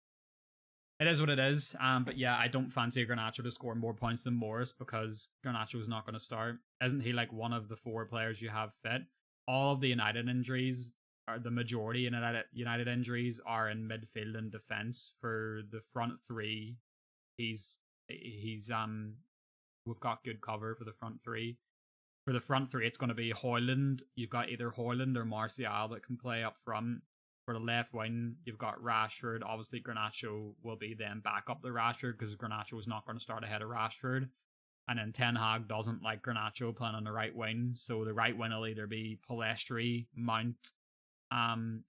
it is what it is. But yeah, I don't fancy Garnacho to score more points than Morris because Garnacho is not going to start. Isn't he like one of the 4 players you have fit? All of the United injuries, or the majority of United injuries, are in midfield and defense. For the front 3, we've got good cover for the front 3. For the front 3, it's going to be Højlund. You've got either Højlund or Martial that can play up front. For the left wing, you've got Rashford. Obviously, Garnacho will be then back up to Rashford because Garnacho is not going to start ahead of Rashford. And then Ten Hag doesn't like Garnacho playing on the right wing. So the right wing will either be Pellistri, Mount.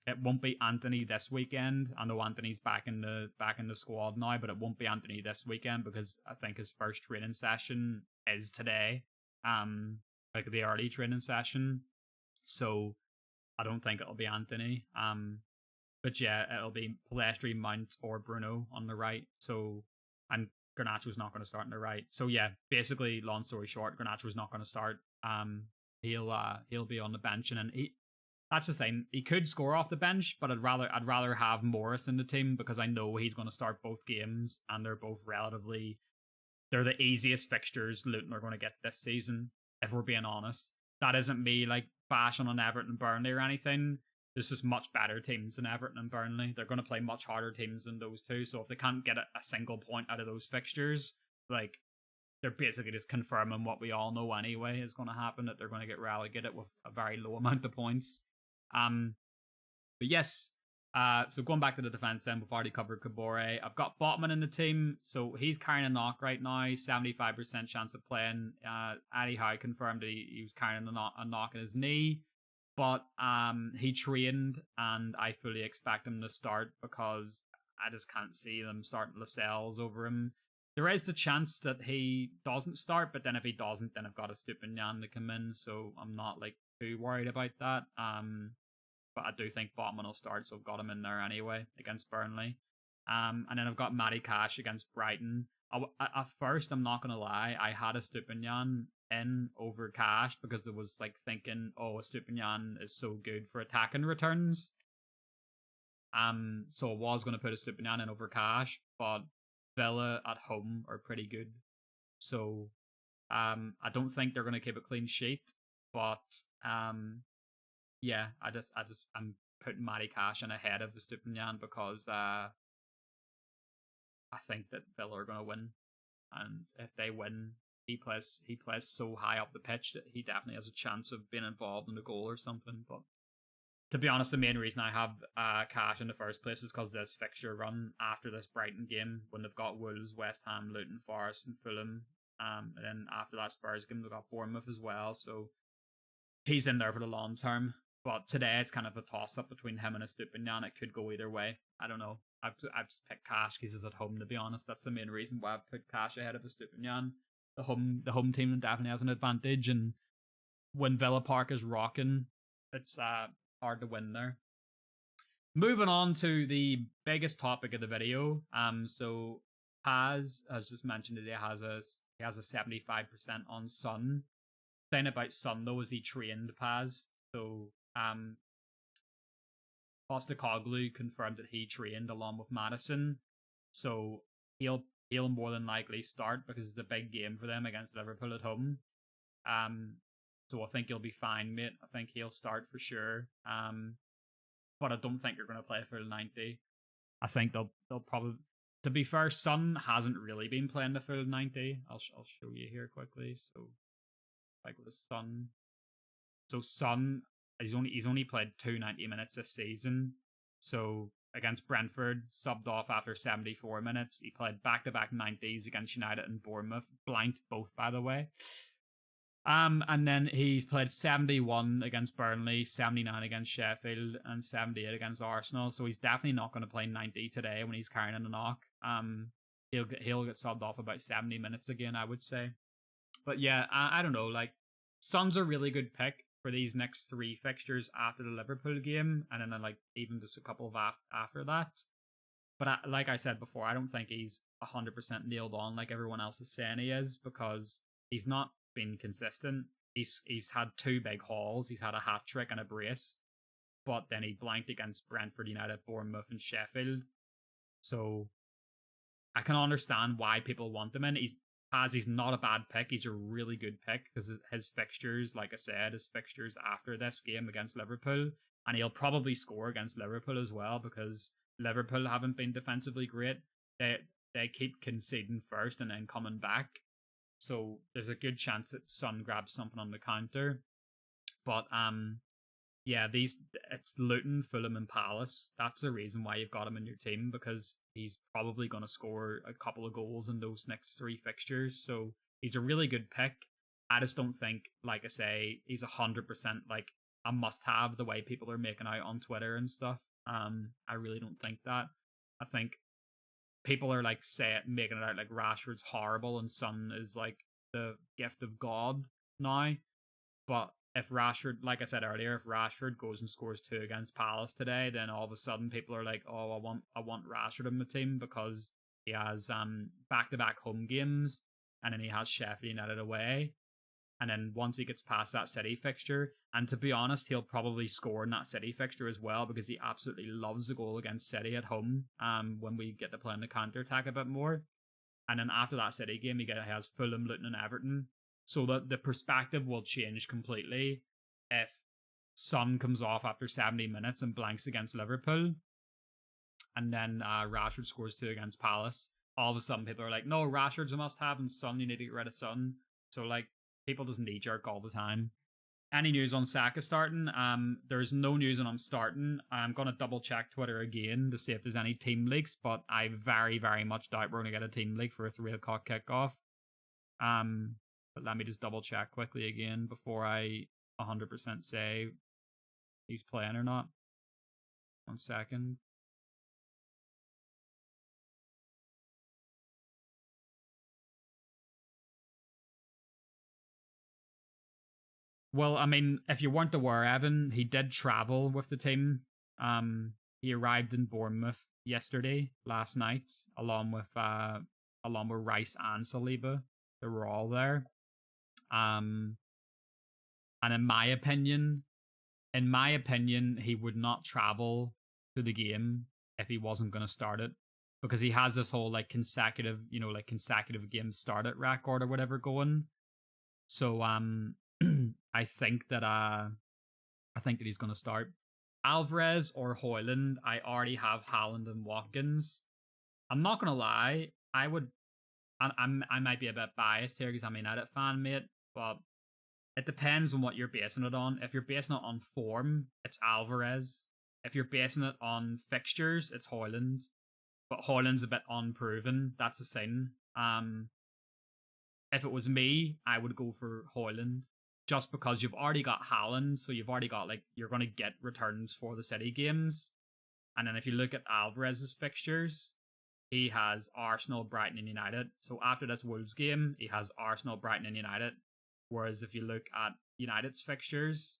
It won't be Anthony this weekend. I know Anthony's back in the squad now, but it won't be Anthony this weekend because I think his first training session is today. Like the early training session. So I don't think it'll be Anthony. But yeah, it'll be Pellistri, Mount, or Bruno on the right. So, and Garnacho's not going to start on the right. So yeah, basically, long story short, Garnacho's not going to start. he'll be on the bench, and then that's the thing. He could score off the bench, but I'd rather have Morris in the team because I know he's going to start both games, and they're both they're the easiest fixtures Luton are going to get this season. If we're being honest, that isn't me like bashing on Everton and Burnley or anything. There's just much better teams than Everton and Burnley. They're going to play much harder teams than those two. So if they can't get a single point out of those fixtures, like they're basically just confirming what we all know anyway is going to happen, that they're going to get relegated with a very low amount of points. But yes, so going back to the defense then, we've already covered Kabore. I've got Botman in the team, so he's carrying a knock right now, 75% chance of playing. Eddie Howe confirmed that he was carrying a knock in his knee, but he trained, and I fully expect him to start because I just can't see them starting Lascelles over him. There is the chance that he doesn't start, but then if he doesn't, then I've got a Stupinian to come in, so I'm not like too worried about that. But I do think Botman will start, so I've got him in there anyway against Burnley. And then I've got Matty Cash against Brighton. At first, I'm not going to lie, I had a Stupinian in over Cash because it was like thinking, oh, a Stupinian is so good for attacking returns. So I was going to put a Stupinian in over Cash, but Villa at home are pretty good. So I don't think they're going to keep a clean sheet, but yeah, I'm putting Matty Cash in ahead of the Stupinian because I think that Villa are going to win, and if they win, he plays so high up the pitch that he definitely has a chance of being involved in a goal or something. But to be honest, the main reason I have Cash in the first place is because this fixture run after this Brighton game, when they've got Wolves, West Ham, Luton, Forest, and Fulham, and then after that Spurs game, they've got Bournemouth as well. So he's in there for the long term. But today it's kind of a toss-up between him and a Stupinian. It could go either way. I don't know. I've just picked Cash because he's at home, to be honest. That's the main reason why I've put Cash ahead of a Stupinian. The home team definitely has an advantage, and when Villa Park is rocking, it's hard to win there. Moving on to the biggest topic of the video. So Paz, as just mentioned, he has a 75% on Son. The thing about Son though is he trained Paz. So Postecoglou confirmed that he trained along with Madison, so he'll more than likely start because it's a big game for them against Liverpool at home. So I think he'll be fine, mate. I think he'll start for sure. But I don't think you're going to play a full 90. I think they'll probably. To be fair, Son hasn't really been playing the full 90. I'll show you here quickly. So like with the Son. So Son, he's only played 290 minutes this season. So against Brentford, subbed off after 74 minutes. He played back-to-back 90s against United and Bournemouth. Blanked both, by the way. And then he's played 71 against Burnley, 79 against Sheffield, and 78 against Arsenal. So he's definitely not going to play 90 today when he's carrying a knock. He'll get subbed off about 70 minutes again, I would say. But yeah, I don't know. Like, Son's a really good pick for these next three fixtures after the Liverpool game, and then like even just a couple of after that. But like I said before, I don't think he's 100% nailed on like everyone else is saying he is, because he's not been consistent. He's had two big hauls. He's had a hat trick and a brace, but then he blanked against Brentford, United, Bournemouth, and Sheffield. So I can understand why people want him in. He's not a bad pick. He's a really good pick because his fixtures, like I said, his fixtures after this game against Liverpool, and he'll probably score against Liverpool as well because Liverpool haven't been defensively great. They keep conceding first and then coming back. So there's a good chance that Son grabs something on the counter. But yeah, it's Luton, Fulham, and Palace. That's the reason why you've got him in your team, because he's probably going to score a couple of goals in those next three fixtures. So he's a really good pick. I just don't think, like I say, he's 100% like a must-have the way people are making out on Twitter and stuff. I really don't think that. I think people are like making it out like Rashford's horrible and Son is like the gift of God now. But if Rashford, like I said earlier, if Rashford goes and scores 2 against Palace today, then all of a sudden people are like, oh, I want Rashford in the team because he has back-to-back home games and then he has Sheffield United away. And then once he gets past that City fixture, and to be honest, he'll probably score in that City fixture as well because he absolutely loves the goal against City at home. When we get to play in the counter attack a bit more, and then after that City game, he has Fulham, Luton, and Everton. So the perspective will change completely if Son comes off after 70 minutes and blanks against Liverpool, and then Rashford scores 2 against Palace. All of a sudden, people are like, "No, Rashford's a must-have, and Son, you need to get rid of Son." So like, people just knee jerk all the time. Any news on Saka starting? There's no news on him starting. I'm gonna double check Twitter again to see if there's any team leaks, but I very, very much doubt we're gonna get a team leak for a 3 o'clock kickoff. But let me just double check quickly again before I 100% say he's playing or not. 1 second. Well, I mean, if you weren't aware, Evan, he did travel with the team. He arrived in Bournemouth last night, along with Rice and Saliba. They were all there. And in my opinion, he would not travel to the game if he wasn't going to start it, because he has this whole like consecutive games started record or whatever going. So I think that he's going to start. Alvarez or Højlund. I already have Haaland and Watkins. I'm not going to lie. I might be a bit biased here because I'm a United fan, mate. But it depends on what you're basing it on. If you're basing it on form, it's Alvarez. If you're basing it on fixtures, it's Højlund. But Højlund's a bit unproven. That's the thing. If it was me, I would go for Højlund. Just because you've already got Haaland, so you've already got, like, you're going to get returns for the City games. And then if you look at Alvarez's fixtures, he has Arsenal, Brighton, and United. So after this Wolves game, he has Arsenal, Brighton, and United. Whereas if you look at United's fixtures,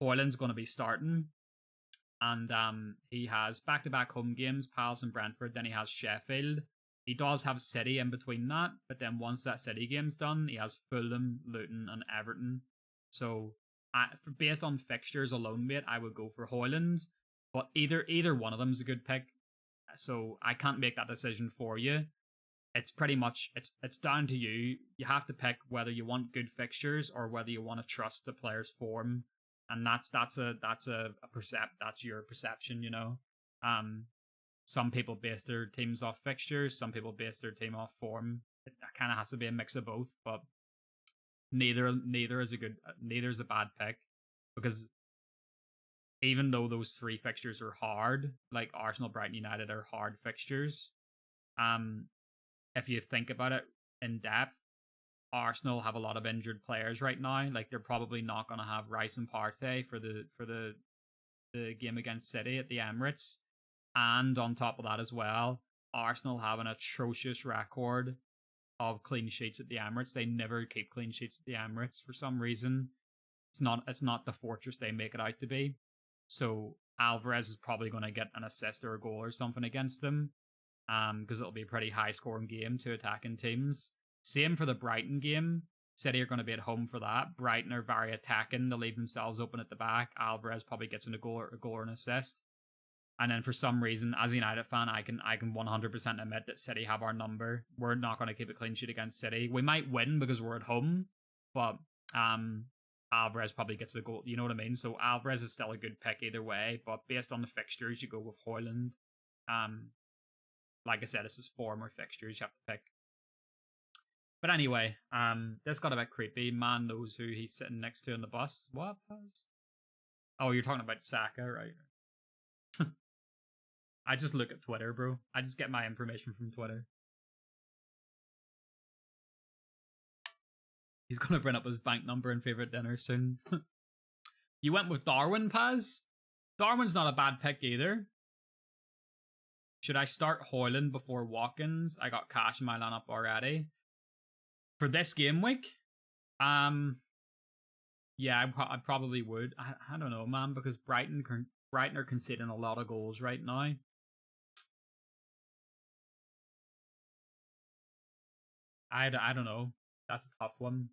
Højlund's going to be starting. And he has back-to-back home games, Palace and Brentford. Then he has Sheffield. He does have City in between that, but then once that City game's done, he has Fulham, Luton, and Everton. So, based on fixtures alone, mate, I would go for Højlund. But either one of them is a good pick. So I can't make that decision for you. It's pretty much it's down to you. You have to pick whether you want good fixtures or whether you want to trust the player's form, and that's your perception, you know. Some people base their teams off fixtures. Some people base their team off form. It kind of has to be a mix of both, but neither is a bad pick, because even though those 3 fixtures are hard, like Arsenal, Brighton, United are hard fixtures. If you think about it in depth, Arsenal have a lot of injured players right now. Like, they're probably not going to have Rice and Partey for the game against City at the Emirates. And on top of that as well, Arsenal have an atrocious record of clean sheets at the Emirates. They never keep clean sheets at the Emirates for some reason. It's not the fortress they make it out to be. So Alvarez is probably going to get an assist or a goal or something against them, because it'll be a pretty high scoring game to attacking teams. Same for the Brighton game. City are going to be at home for that. Brighton are very attacking. They leave themselves open at the back. Alvarez probably gets a goal or an assist. And then for some reason, as a United fan, I can 100% admit that City have our number. We're not going to keep a clean sheet against City. We might win because we're at home, but Alvarez probably gets the goal. You know what I mean? So Alvarez is still a good pick either way, but based on the fixtures, you go with Højlund. Like I said, it's just form or fixtures you have to pick. But anyway, this got a bit creepy. Man knows who he's sitting next to in the bus. What? Oh, you're talking about Saka, right? I just look at Twitter, bro. I just get my information from Twitter. He's gonna bring up his bank number and favorite dinner soon. You went with Darwin, Paz? Darwin's not a bad pick either. Should I start Højlund before Watkins? I got cash in my lineup already. For this game week? Yeah, I probably would. I don't know, man, because Brighton are conceding a lot of goals right now. I don't know. That's a tough one.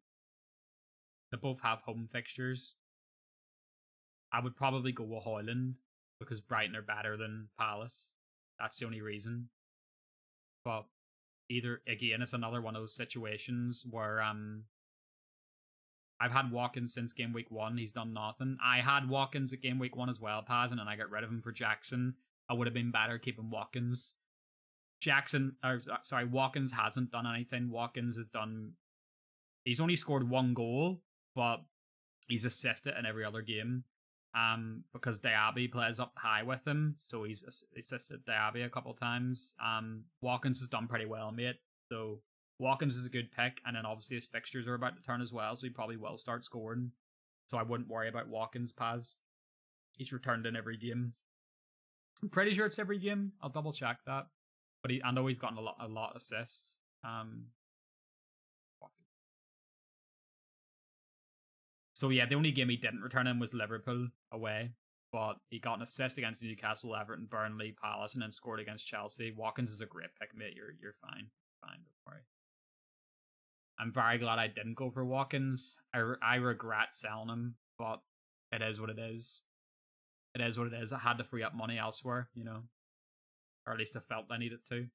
They both have home fixtures. I would probably go with Hoyland because Brighton are better than Palace. That's the only reason. But either again, it's another one of those situations where I've had Watkins since game week 1. He's done nothing. I had Watkins at game week 1 as well, Paz, and then I got rid of him for Jackson. I would have been better keeping Watkins. Watkins hasn't done anything. Watkins has done. He's only scored 1 goal, but he's assisted in every other game. Because Diaby plays up high with him, so he's assisted Diaby a couple times. Watkins has done pretty well, mate. So Watkins is a good pick, and then obviously his fixtures are about to turn as well, so he probably will start scoring. So I wouldn't worry about Watkins, Paz. He's returned in every game. I'm pretty sure it's every game. I'll double check that. But I know he's gotten a lot of assists. So yeah, the only game he didn't return in was Liverpool away, but he got an assist against Newcastle, Everton, Burnley, Palace, and then scored against Chelsea. Watkins is a great pick, mate. You're fine. Fine, don't worry. I'm very glad I didn't go for Watkins. I regret selling him, but it is what it is. It is what it is. I had to free up money elsewhere, you know, or at least I felt I needed to.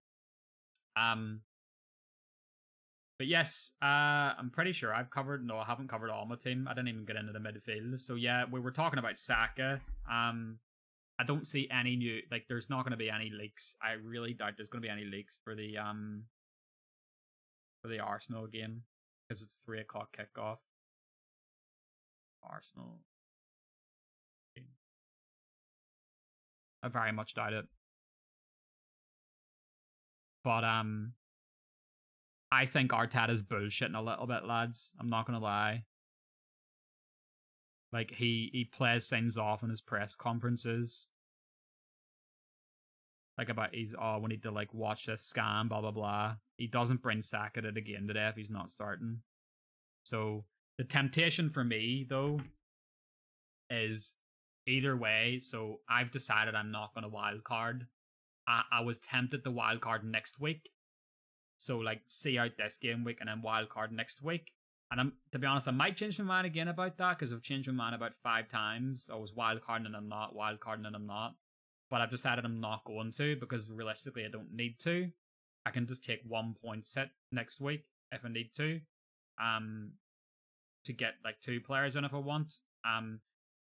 But yes, I'm pretty sure I've covered. No, I haven't covered all my team. I didn't even get into the midfield. So yeah, we were talking about Saka. I don't see any new. Like, there's not going to be any leaks. I really doubt there's going to be any leaks for the Arsenal game because it's 3:00 kickoff. Arsenal. I very much doubt it. But I think Arteta's bullshitting a little bit, lads. I'm not gonna lie. Like, he plays things off in his press conferences. Like, about we need to like watch this scam, blah blah blah. He doesn't bring Saka to the game today if he's not starting. So the temptation for me though is either way. So I've decided I'm not gonna wild card. I was tempted to wild card next week. So like see out this game week and then wild card next week. And to be honest, I might change my mind again about that because I've changed my mind about 5 times. I was wild carding and I'm not, wild carding and I'm not. But I've decided I'm not going to because realistically I don't need to. I can just take 1 point set next week if I need to get like 2 players in if I want.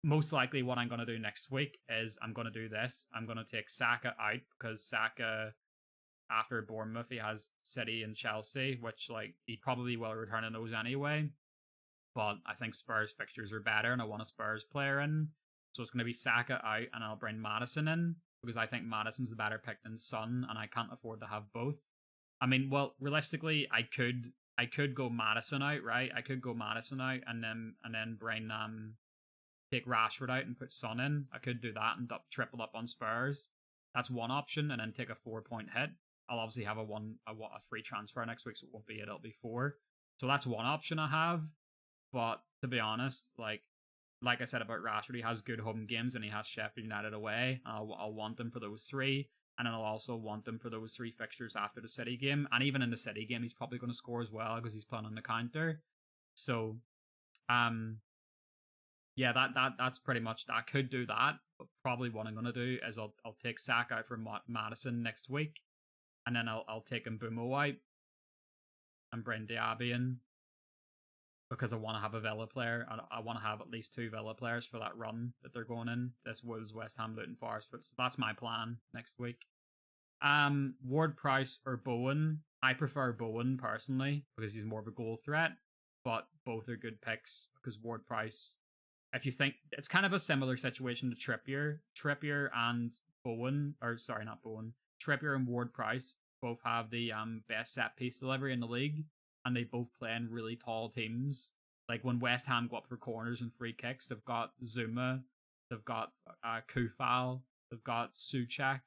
Most likely what I'm going to do next week is I'm going to do this. I'm going to take Saka out because Saka, after Bournemouth, he has City and Chelsea, which like he probably will return in those anyway. But I think Spurs fixtures are better and I want a Spurs player in. So it's going to be Saka out and I'll bring Maddison in because I think Maddison's the better pick than Son and I can't afford to have both. I mean, well, realistically, I could go Maddison out, right? I could go Maddison out and then bring take Rashford out and put Son in. I could do that and triple up on Spurs. That's one option, and then take a 4-point hit. I'll obviously have a free transfer next week, so it won't be it. It'll be 4. So that's one option I have. But to be honest, like I said about Rashford, he has good home games and he has Sheffield United away. I'll want them for those 3. And then I'll also want them for those 3 fixtures after the City game. And even in the City game, he's probably going to score as well because he's playing on the counter. So, yeah, that's pretty much that. I could do that, but probably what I'm going to do is I'll take Saka out for Maddison next week. And then I'll take Mbumo out and bring Diaby in because I want to have a Villa player. I want to have at least 2 Villa players for that run that they're going in. This Wolves, West Ham, Luton, Forest. So that's my plan next week. Ward-Prowse or Bowen. I prefer Bowen personally because he's more of a goal threat, but both are good picks because Ward-Prowse, if you think, it's kind of a similar situation to Trippier. Trippier and Bowen, or sorry, not Bowen. Trippier and Ward-Prowse both have the best set piece delivery in the league, and they both play in really tall teams. Like when West Ham go up for corners and free kicks, they've got Zuma, they've got Kufal, they've got Souček.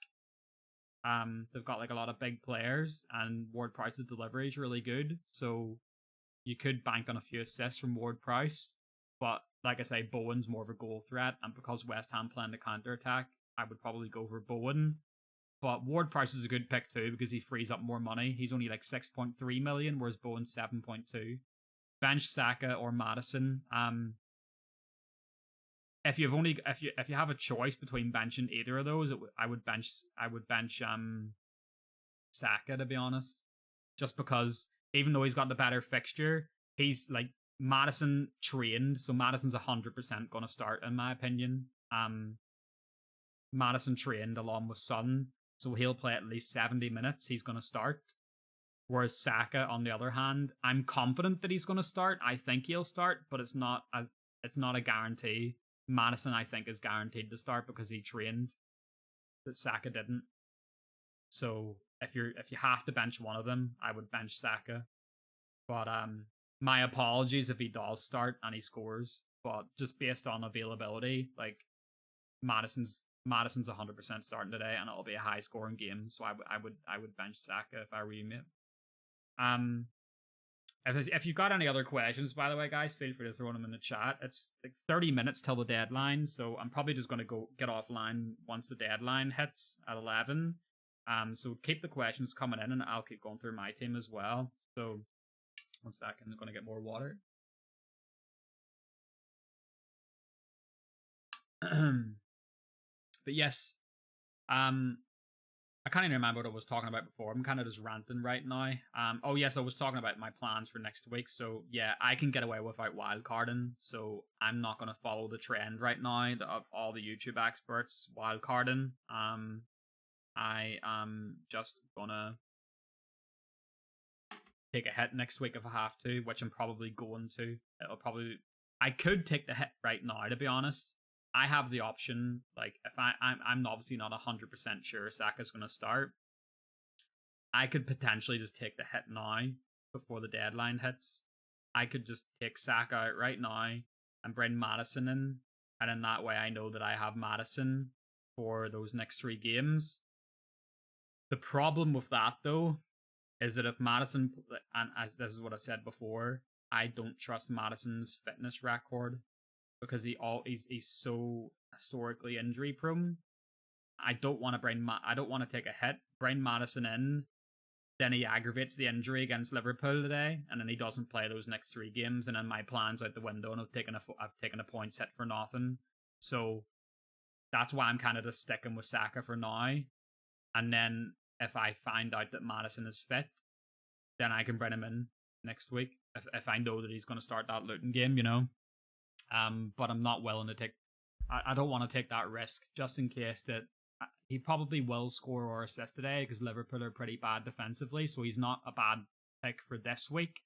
They've got like a lot of big players, and Ward-Prowse's delivery is really good. So you could bank on a few assists from Ward-Prowse, but like I say, Bowen's more of a goal threat, and because West Ham playing the counter attack, I would probably go for Bowen. But Ward-Prowse is a good pick too because he frees up more money. He's only like 6.3 million, whereas Bowen's 7.2. bench Saka or Madison. If you have a choice between benching either of those, I would bench Saka, to be honest, just because even though he's got the better fixture, he's like Madison trained, so Madison's 100% going to start in my opinion. Madison trained along with Son, so he'll play at least 70 minutes. He's going to start. Whereas Saka, on the other hand, I'm confident that he's going to start. I think he'll start, but it's not a guarantee. Madison, I think, is guaranteed to start because he trained. That Saka didn't. So if you have to bench one of them, I would bench Saka. But my apologies if he does start and he scores. But just based on availability, like Madison's 100% starting today, and it'll be a high scoring game. So I would bench Saka if I were you, mate. If you've got any other questions, by the way, guys, feel free to throw them in the chat. It's like 30 minutes till the deadline, so I'm probably just going to go get offline once the deadline hits at 11. So keep the questions coming in, and I'll keep going through my team as well. So 1 second, I'm going to get more water. But yes, I can't even remember what I was talking about before. I'm kind of just ranting right now. Oh yes, I was talking about my plans for next week. So yeah, I can get away without wildcarding. So I'm not going to follow the trend right now of all the YouTube experts wildcarding. I am just gonna take a hit next week if I have to, which I'm probably going to. I could take the hit right now, to be honest. I have the option, like, if I'm obviously not 100% sure Saka's going to start, I could potentially just take the hit now before the deadline hits. I could just take Saka out right now and bring Madison in, and in that way I know that I have Madison for those next 3 games. The problem with that, though, is that if Madison, and as this is what I said before, I don't trust Madison's fitness record, because he's so historically injury prone. I don't want to take a hit, bring Madison in, then he aggravates the injury against Liverpool today, and then he doesn't play those next 3 games, and then my plan's out the window, and I've taken a points hit for nothing. So that's why I'm kind of just sticking with Saka for now. And then if I find out that Madison is fit, then I can bring him in next week if I know that he's going to start that Luton game, you know. But I'm not willing to take. I don't want to take that risk just in case that he probably will score or assist today, because Liverpool are pretty bad defensively, so he's not a bad pick for this week.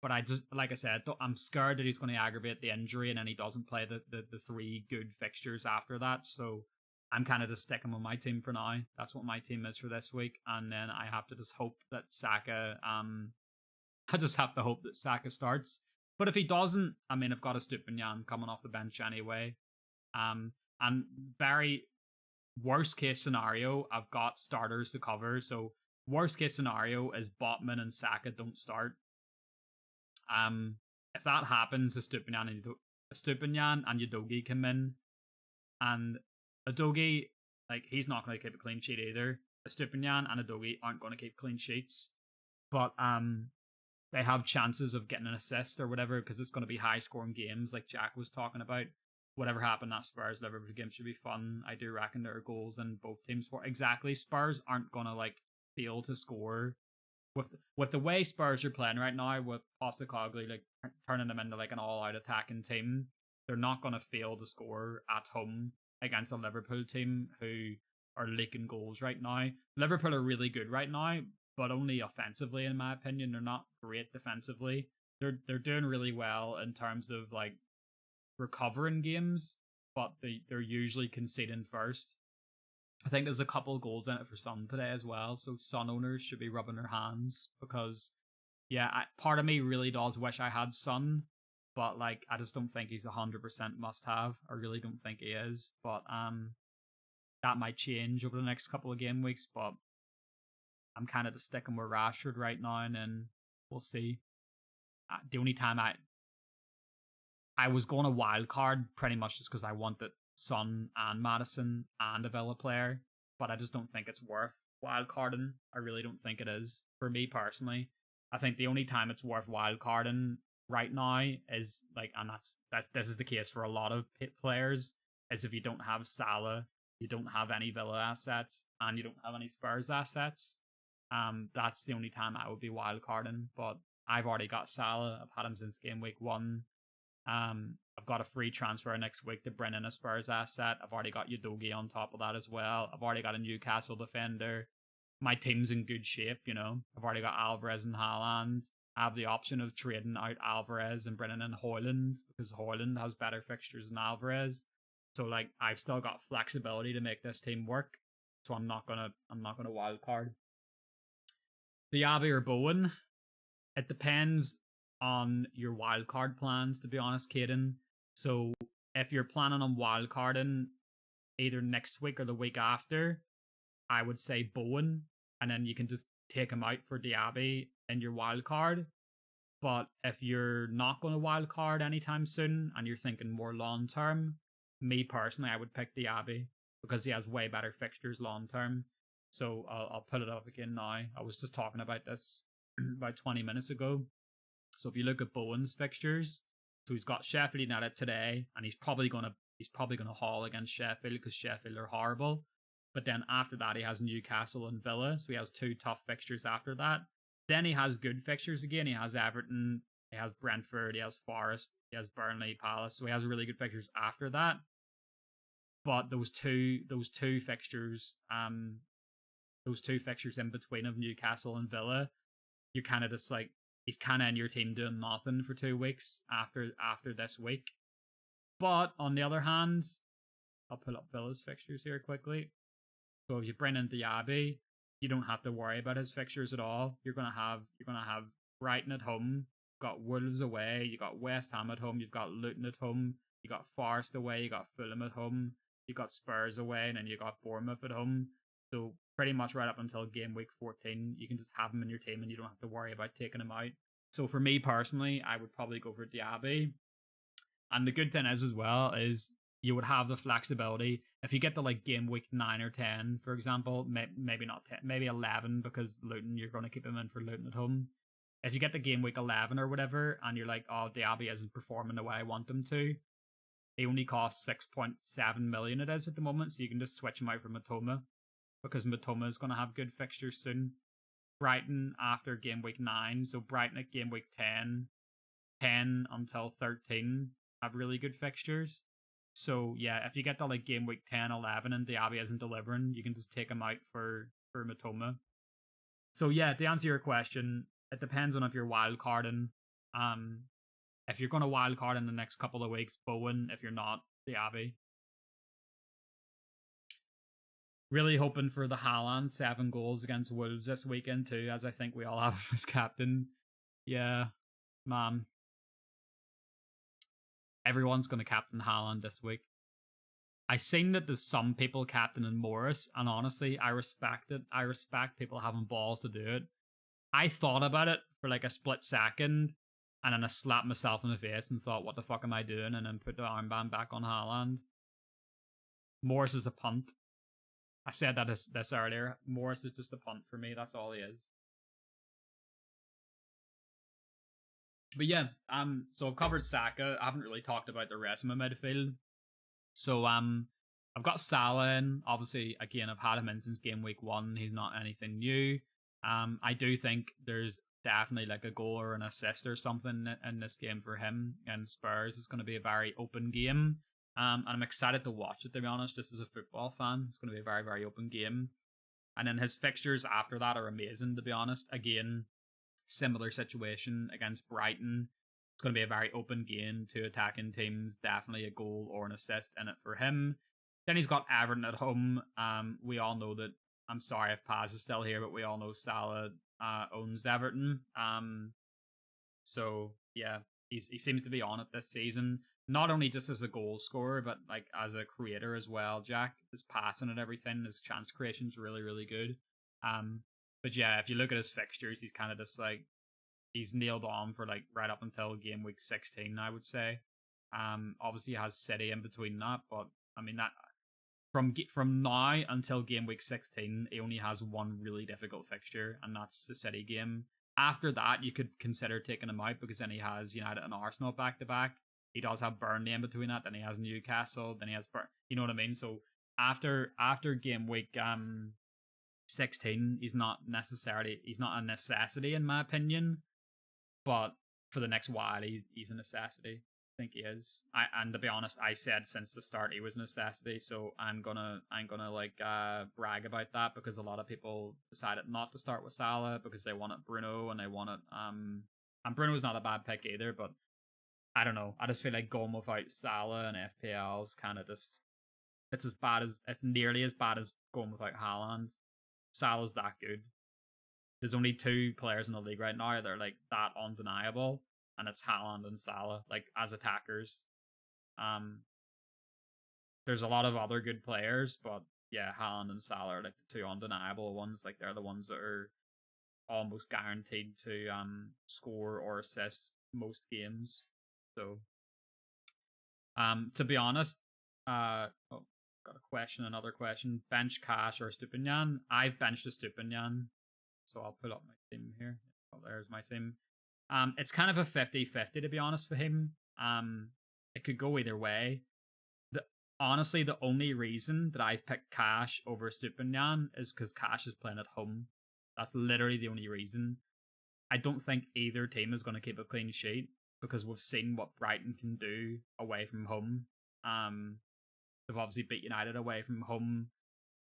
But I just, like I said, I'm scared that he's going to aggravate the injury and then he doesn't play the 3 good fixtures after that. So I'm kind of just sticking with my team for now. That's what my team is for this week, and then I have to just hope that Saka. I just have to hope that Saka starts. But if he doesn't, I mean, I've got a Stupinian coming off the bench anyway. And very worst case scenario, I've got starters to cover. So worst case scenario is Botman and Saka don't start. If that happens, a Stupinian and Udogie come in, and Udogie, like, he's not going to keep a clean sheet either. A Stupinian and Udogie aren't going to keep clean sheets, but they have chances of getting an assist or whatever, because it's going to be high scoring games like Jack was talking about. Whatever happened, that Spurs Liverpool game should be fun. I do reckon there are goals in both teams for exactly. Spurs aren't going to like fail to score with the way Spurs are playing right now, with Postecoglou like turning them into like an all out attacking team. They're not going to fail to score at home against a Liverpool team who are leaking goals right now. Liverpool are really good right now, but only offensively, in my opinion. They're not great defensively. They're doing really well in terms of like recovering games, but they're usually conceding first. I think there's a couple of goals in it for Son today as well, so Son owners should be rubbing their hands, because yeah, part of me really does wish I had Son, but like I just don't think he's 100% must have. I really don't think he is, but that might change over the next couple of game weeks. But I'm kind of just sticking with Rashford right now, and then we'll see. The only time I was going to wild card pretty much just because I wanted Son and Madison and a Villa player, but I just don't think it's worth wild carding. I really don't think it is, for me personally. I think the only time it's worth wild carding right now is like, and this is the case for a lot of players, is if you don't have Salah, you don't have any Villa assets, and you don't have any Spurs assets, that's the only time I would be wildcarding. But I've already got Salah. I've had him since game week 1. I've got a free transfer next week to bring in a Spurs asset. I've already got Udogie on top of that as well. I've already got a Newcastle defender. My team's in good shape, you know. I've already got Alvarez and Haaland. I have the option of trading out Alvarez and bringing in Højlund because Højlund has better fixtures than Alvarez. So like I've still got flexibility to make this team work. So I'm not gonna wild card. Diaby or Bowen. It depends on your wildcard plans, to be honest, Caden. So if you're planning on wildcarding either next week or the week after, I would say Bowen, and then you can just take him out for Diaby in your wildcard. But if you're not going to wildcard anytime soon and you're thinking more long term, me personally, I would pick Diaby because he has way better fixtures long term. So I'll put it up again now. I was just talking about this about 20 minutes ago. So if you look at Bowen's fixtures, so he's got Sheffield United today, and he's probably gonna haul against Sheffield because Sheffield are horrible. But then after that, he has Newcastle and Villa, so he has 2 tough fixtures after that. Then he has good fixtures again. He has Everton, he has Brentford, he has Forest, he has Burnley, Palace. So he has really good fixtures after that. But those two fixtures, those 2 fixtures in between of Newcastle and Villa, you're kind of just like, he's kind of in your team doing nothing for 2 weeks after this week. But on the other hand, I'll pull up Villa's fixtures here quickly. So if you bring in Diaby, you don't have to worry about his fixtures at all. You're gonna have Brighton at home, you've got Wolves away, you got West Ham at home, you've got Luton at home, you got Forest away, you got Fulham at home, you got Spurs away, and then you got Bournemouth at home. So pretty much right up until game week 14, you can just have him in your team and you don't have to worry about taking him out. So for me personally, I would probably go for Diaby. And the good thing is as well is you would have the flexibility. If you get to like game week 9 or 10, for example, maybe not 10, maybe 11 because Luton, you're going to keep him in for Luton at home. If you get to game week 11 or whatever and you're like, oh, Diaby isn't performing the way I want him to, he only costs 6.7 million it is at the moment, so you can just switch him out for Matoma because Matoma is going to have good fixtures soon. Brighton after game week 9, so Brighton at game week 10 until 13 have really good fixtures. So yeah, if you get to like game week 10, 11 and Diaby isn't delivering, you can just take him out for Matoma. So yeah, to answer your question, it depends on if you're wildcarding. If you're going to wildcard in the next couple of weeks, Bowen. If you're not, Diaby. Really hoping for the Haaland 7 goals against Wolves this weekend too, as I think we all have him as captain. Yeah, man. Everyone's going to captain Haaland this week. I seen that there's some people captaining Morris, and honestly, I respect it. I respect people having balls to do it. I thought about it for like a split second, and then I slapped myself in the face and thought, what the fuck am I doing? And then put the armband back on Haaland. Morris is a punt. I said that this earlier. Morris is just a punt for me. That's all he is. But yeah, so I've covered Saka. I haven't really talked about the rest of my midfield. So I've got Salah in. Obviously, again, I've had him in since game week 1. He's not anything new. I do think there's definitely like a goal or an assist or something in this game for him. And Spurs is going to be a very open game. And I'm excited to watch it, to be honest, just as a football fan. It's going to be a very, very open game. And then his fixtures after that are amazing, to be honest. Again, similar situation against Brighton. It's going to be a very open game, 2 attacking teams, definitely a goal or an assist in it for him. Then he's got Everton at home. We all know that, I'm sorry if Paz is still here, but we all know Salah owns Everton. So yeah, he seems to be on it this season. Not only just as a goal scorer, but like as a creator as well. Jack, his passing and everything, his chance creation is really, really good. But yeah, if you look at his fixtures, he's kind of just like, he's nailed on for like right up until game week 16, I would say. Obviously he has City in between that, but I mean that from now until game week 16, he only has one really difficult fixture, and that's the City game. After that, you could consider taking him out because then he has United and Arsenal back to back. He does have Burnley in between that. Then he has Newcastle. Then he has you know what I mean. So after game week 16, he's not a necessity in my opinion. But for the next while, he's a necessity. I think he is. And to be honest, I said since the start he was a necessity, so I'm gonna like brag about that because a lot of people decided not to start with Salah because they wanted Bruno and they wanted and Bruno's not a bad pick either, but I don't know. I just feel like going without Salah and FPL is kind of just it's nearly as bad as going without Haaland. Salah's that good. There's only two players in the league right now that are like that undeniable, and it's Haaland and Salah, like as attackers. There's a lot of other good players, but yeah, Haaland and Salah are like the two undeniable ones. Like they're the ones that are almost guaranteed to score or assist most games. So to be honest, got another question. Bench Cash or Stupinian? I've benched a Stupinian. So I'll pull up my team here. Oh, there's my team. It's kind of a 50-50 to be honest for him. It could go either way. Honestly, the only reason that I've picked Cash over Stupinian is because Cash is playing at home. That's literally the only reason. I don't think either team is going to keep a clean sheet because we've seen what Brighton can do away from home. They've obviously beat United away from home.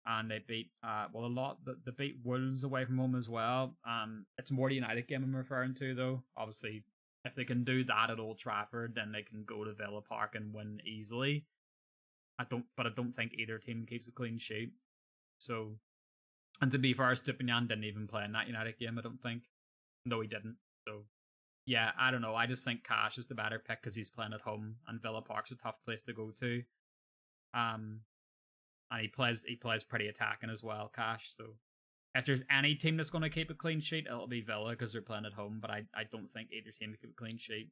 And they beat they beat Wolves away from home as well. It's more the United game I'm referring to though. Obviously, if they can do that at Old Trafford, then they can go to Villa Park and win easily. I don't think either team keeps a clean sheet. So, and to be fair, Stupinian didn't even play in that United game, I don't think. No, he didn't. So, yeah, I don't know. I just think Cash is the better pick because he's playing at home, and Villa Park's a tough place to go to. And he plays pretty attacking as well, Cash. So if there's any team that's going to keep a clean sheet, it'll be Villa because they're playing at home. But I don't think either team will keep a clean sheet.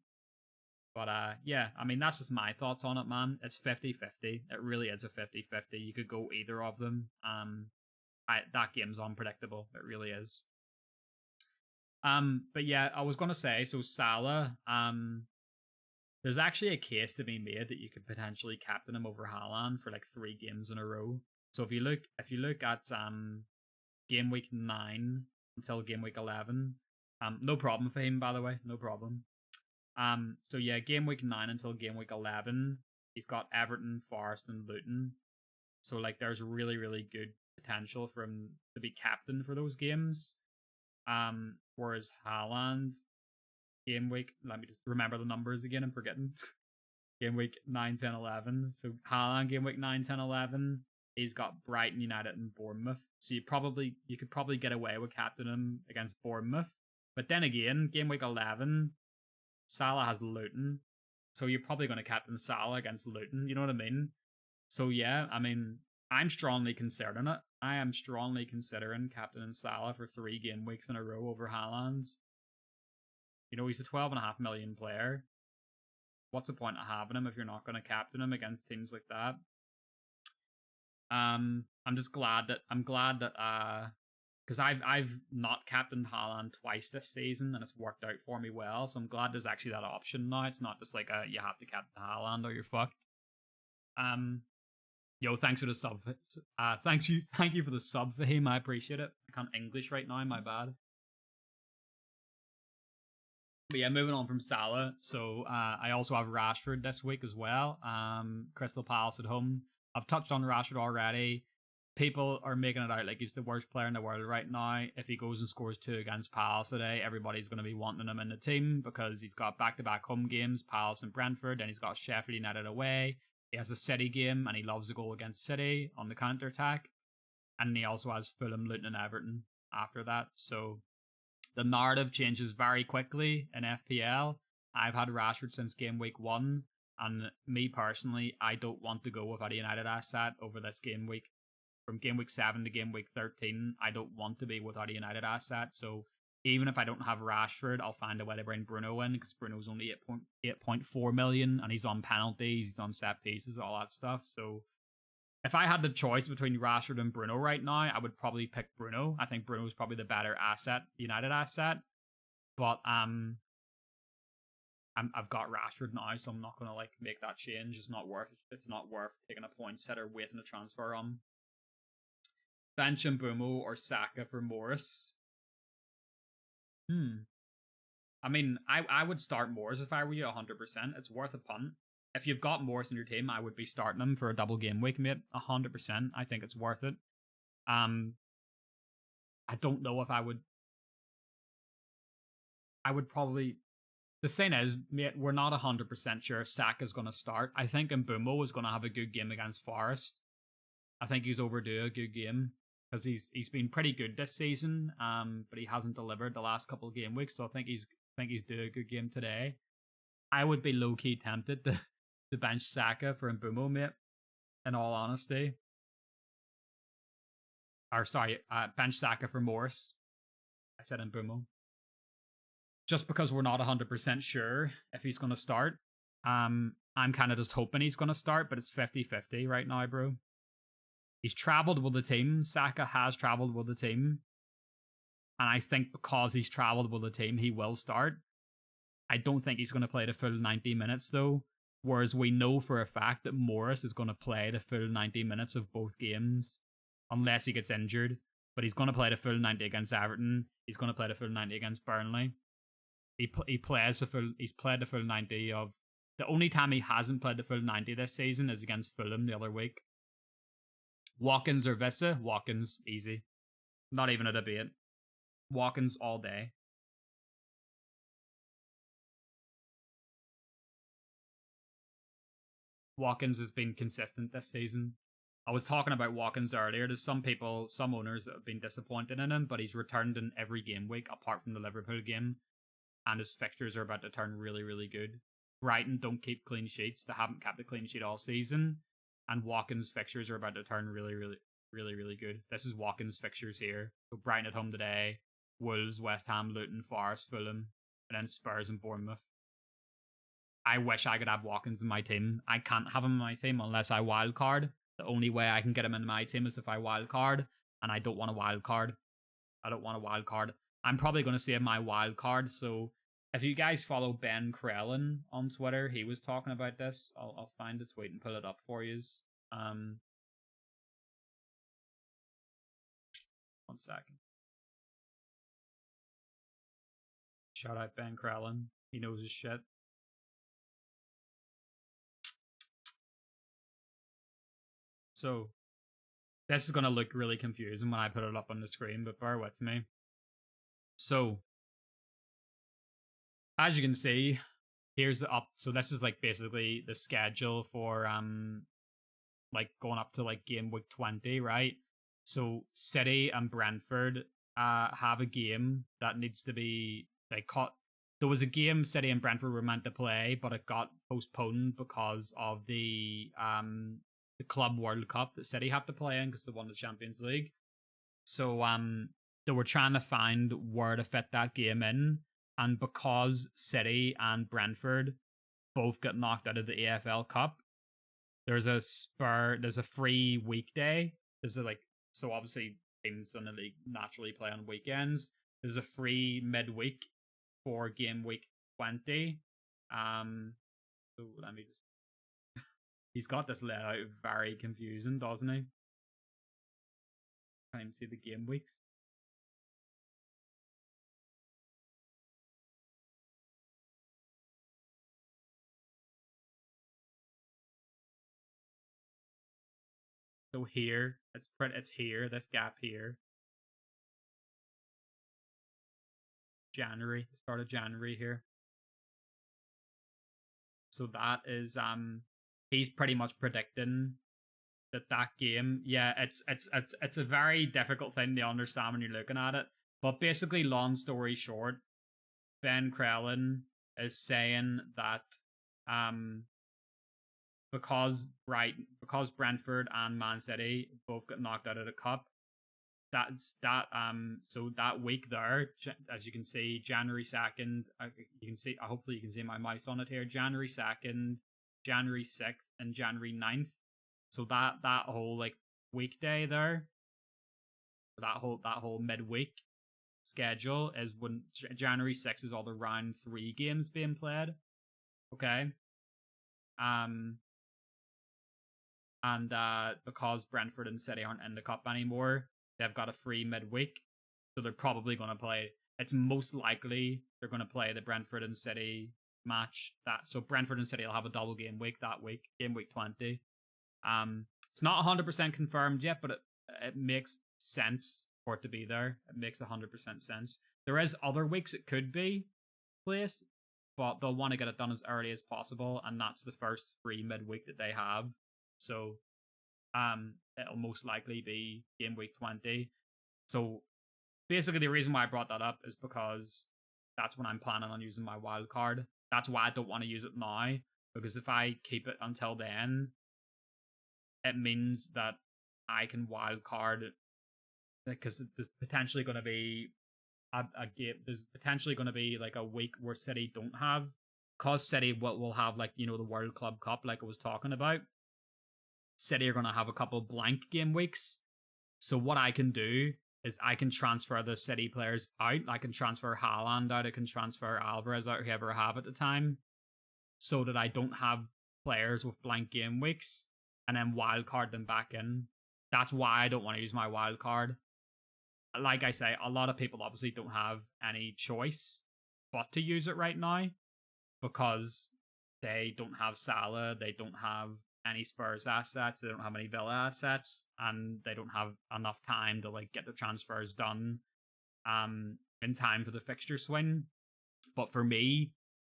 But yeah, I mean, that's just my thoughts on it, man. It's 50-50. It really is a 50-50. You could go either of them. That game's unpredictable. It really is. But yeah, I was going to say, so Salah, there's actually a case to be made that you could potentially captain him over Haaland for like 3 games in a row. So if you look at game week 9 until game week 11, no problem for him, by the way, no problem. So yeah, game week 9 until game week 11, he's got Everton, Forest, and Luton. So like, there's really, really good potential for him to be captain for those games. Whereas Haaland, game week, let me just remember the numbers again, I'm forgetting. Game week 9, 10, 11. So Haaland, game week 9, 10, 11. He's got Brighton, United, and Bournemouth. So you could probably get away with captaining him against Bournemouth. But then again, game week 11, Salah has Luton. So you're probably going to captain Salah against Luton. You know what I mean? So yeah, I mean, I'm strongly considering it. I am strongly considering captaining Salah for 3 game weeks in a row over Haaland. You know, he's a 12.5 million player. What's the point of having him if you're not going to captain him against teams like that? I'm glad that because I've not captained Haaland twice this season and it's worked out for me well. So I'm glad there's actually that option now. It's not just like you have to captain Haaland or you're fucked. Yo, thanks for the sub. Thank you for the sub for him. I appreciate it. I can't English right now. My bad. But yeah, moving on from Salah. So I also have Rashford this week as well. Crystal Palace at home. I've touched on Rashford already. People are making it out like he's the worst player in the world right now. If he goes and scores 2 against Palace today, everybody's going to be wanting him in the team because he's got back-to-back home games, Palace and Brentford, and he's got Sheffield United away. He has a City game, and he loves to goal against City on the counter-attack. And he also has Fulham, Luton, and Everton after that. So the narrative changes very quickly in FPL. I've had Rashford since game week 1, and me personally, I don't want to go without a United asset over this game week. From game week 7 to game week 13, I don't want to be without a United asset. So even if I don't have Rashford, I'll find a way to bring Bruno in because Bruno's only 8.4 million and he's on penalties, he's on set pieces, all that stuff. So if I had the choice between Rashford and Bruno right now, I would probably pick Bruno. I think Bruno's probably the better asset, United asset. But I've got Rashford now, so I'm not gonna like make that change. It's not worth. It's not worth taking a point setter, wasting a transfer on. Bench Mbumo or Saka for Morris. I mean, I would start Morris if I were you 100%. It's worth a punt. If you've got Morris in your team, I would be starting him for a double game week, mate. 100%. I think it's worth it. I don't know if I would probably. The thing is, mate, we're not 100% sure if Saka's going to start. I think Mbumo is going to have a good game against Forest. I think he's overdue a good game because he's been pretty good this season, but he hasn't delivered the last couple of game weeks. So I think he's due a good game today. I would be low key tempted to bench Saka for Mbumo, mate. In all honesty, or sorry, bench Saka for Morris. I said Mbumo. Just because we're not 100% sure if he's going to start. I'm kind of just hoping he's going to start, but it's 50-50 right now, bro. He's traveled with the team. Saka has traveled with the team. And I think because he's traveled with the team, he will start. I don't think he's going to play the full 90 minutes, though. Whereas we know for a fact that Morris is going to play the full 90 minutes of both games. Unless he gets injured. But he's going to play the full 90 against Everton. He's going to play the full 90 against Burnley. He plays the full. He's played the full 90 of. The only time he hasn't played the full 90 this season is against Fulham the other week. Watkins or Vissa? Watkins, easy. Not even a debate. Watkins all day. Watkins has been consistent this season. I was talking about Watkins earlier. There's some people, some owners that have been disappointed in him, but he's returned in every game week apart from the Liverpool game. And his fixtures are about to turn really, really good. Brighton don't keep clean sheets. They haven't kept a clean sheet all season. And Watkins' fixtures are about to turn really, really, really, really good. This is Watkins' fixtures here. So Brighton at home today, Wolves, West Ham, Luton, Forest, Fulham, and then Spurs and Bournemouth. I wish I could have Watkins in my team. I can't have him in my team unless I wildcard. The only way I can get him in my team is if I wildcard, and I don't want a wildcard. I don't want a wildcard. I'm probably going to save my wild card. So if you guys follow Ben Krellin on Twitter, he was talking about this. I'll find the tweet and put it up for you. 1 second. Shout out Ben Krellin. He knows his shit. So this is going to look really confusing when I put it up on the screen, but bear with me. So as you can see, here's the up. So this is like basically the schedule for like going up to like game week 20, right? So City and Brentford have a game that needs to be like caught. There was a game City and Brentford were meant to play, but it got postponed because of the Club World Cup that City have to play in because they won the Champions League. So they were trying to find where to fit that game in. And because City and Brentford both got knocked out of the AFL Cup, there's a free weekday. There's a so obviously teams in the league naturally play on weekends. There's a free midweek for game week 20. So let me just. He's got this laid out very confusing, doesn't he? Can't even see the game weeks. So here, it's here, this gap here. January, start of January here. So that is he's pretty much predicting that game. Yeah, it's a very difficult thing to understand when you're looking at it. But basically, long story short, Ben Krellin is saying that because Brentford and Man City both got knocked out of the cup, so that week there, as you can see, January 2nd, you can see, hopefully you can see my mouse on it here, January 2nd, January 6th, and January 9th. So that whole like weekday there, that whole midweek, schedule is when January 6th is all the round 3 games being played. Okay. And because Brentford and City aren't in the cup anymore, they've got a free midweek, so they're probably going to play. It's most likely they're going to play the Brentford and City match. So Brentford and City will have a double game week that week, game week 20. It's not 100% confirmed yet, but it makes sense for it to be there. It makes 100% sense. There is other weeks it could be placed, but they'll want to get it done as early as possible, and that's the first free midweek that they have. So it'll most likely be game week 20. So basically the reason why I brought that up is because that's when I'm planning on using my wild card. That's why I don't want to use it now, because if I keep it until then, it means that I can wild card, because there's potentially going to be a game. There's potentially going to be like a week where City don't have, because City will have, like, the World Club Cup, like I was talking about. City are going to have a couple blank game weeks. So what I can do is I can transfer the City players out. I can transfer Haaland out. I can transfer Alvarez out, whoever I have at the time, so that I don't have players with blank game weeks, and then wild card them back in. That's why I don't want to use my wild card. Like I say, a lot of people obviously don't have any choice but to use it right now, because they don't have Salah, they don't have any Spurs assets, they don't have any Villa assets, and they don't have enough time to like get the transfers done in time for the fixture swing. But for me,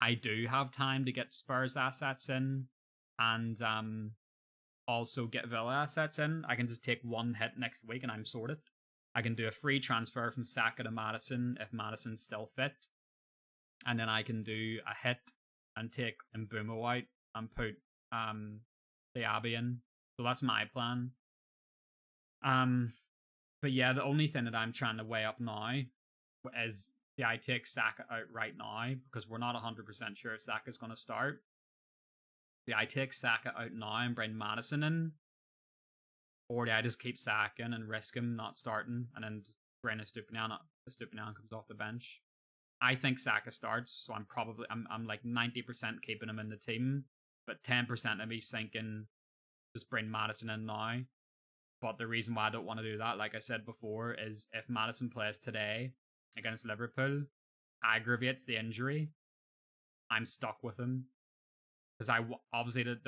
I do have time to get Spurs assets in, and also get Villa assets in. I can just take one hit next week and I'm sorted. I can do a free transfer from Saka to Maddison if Maddison's still fit, and then I can do a hit and take Mbumo out and put the Abbey in. So that's my plan. But yeah, the only thing that I'm trying to weigh up now is, do I take Saka out right now, because we're not 100% sure if Saka's going to start. Do I take Saka out now and bring Maddison in, or do I just keep Saka in and risk him not starting and then just bring Estupiñán comes off the bench? I think Saka starts, so I'm like 90% keeping him in the team, but 10% of me thinking just bring Maddison in now. But the reason why I don't want to do that, like I said before, is if Maddison plays today against Liverpool, aggravates the injury, I'm stuck with him. Because obviously the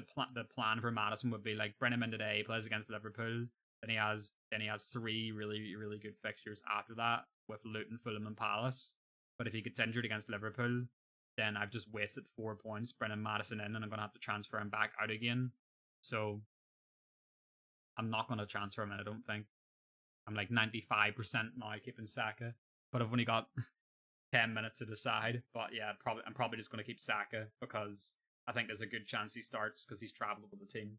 plan for Maddison would be like, bring him in today, he plays against Liverpool, then he has 3 really, really good fixtures after that with Luton, Fulham and Palace. But if he gets injured against Liverpool, then I've just wasted 4 points bringing Maddison in, and I'm going to have to transfer him back out again. So I'm not going to transfer him in, I don't think. I'm like 95% now keeping Saka, but I've only got 10 minutes to decide. But yeah, I'm probably just going to keep Saka, because I think there's a good chance he starts, because he's traveled with the team.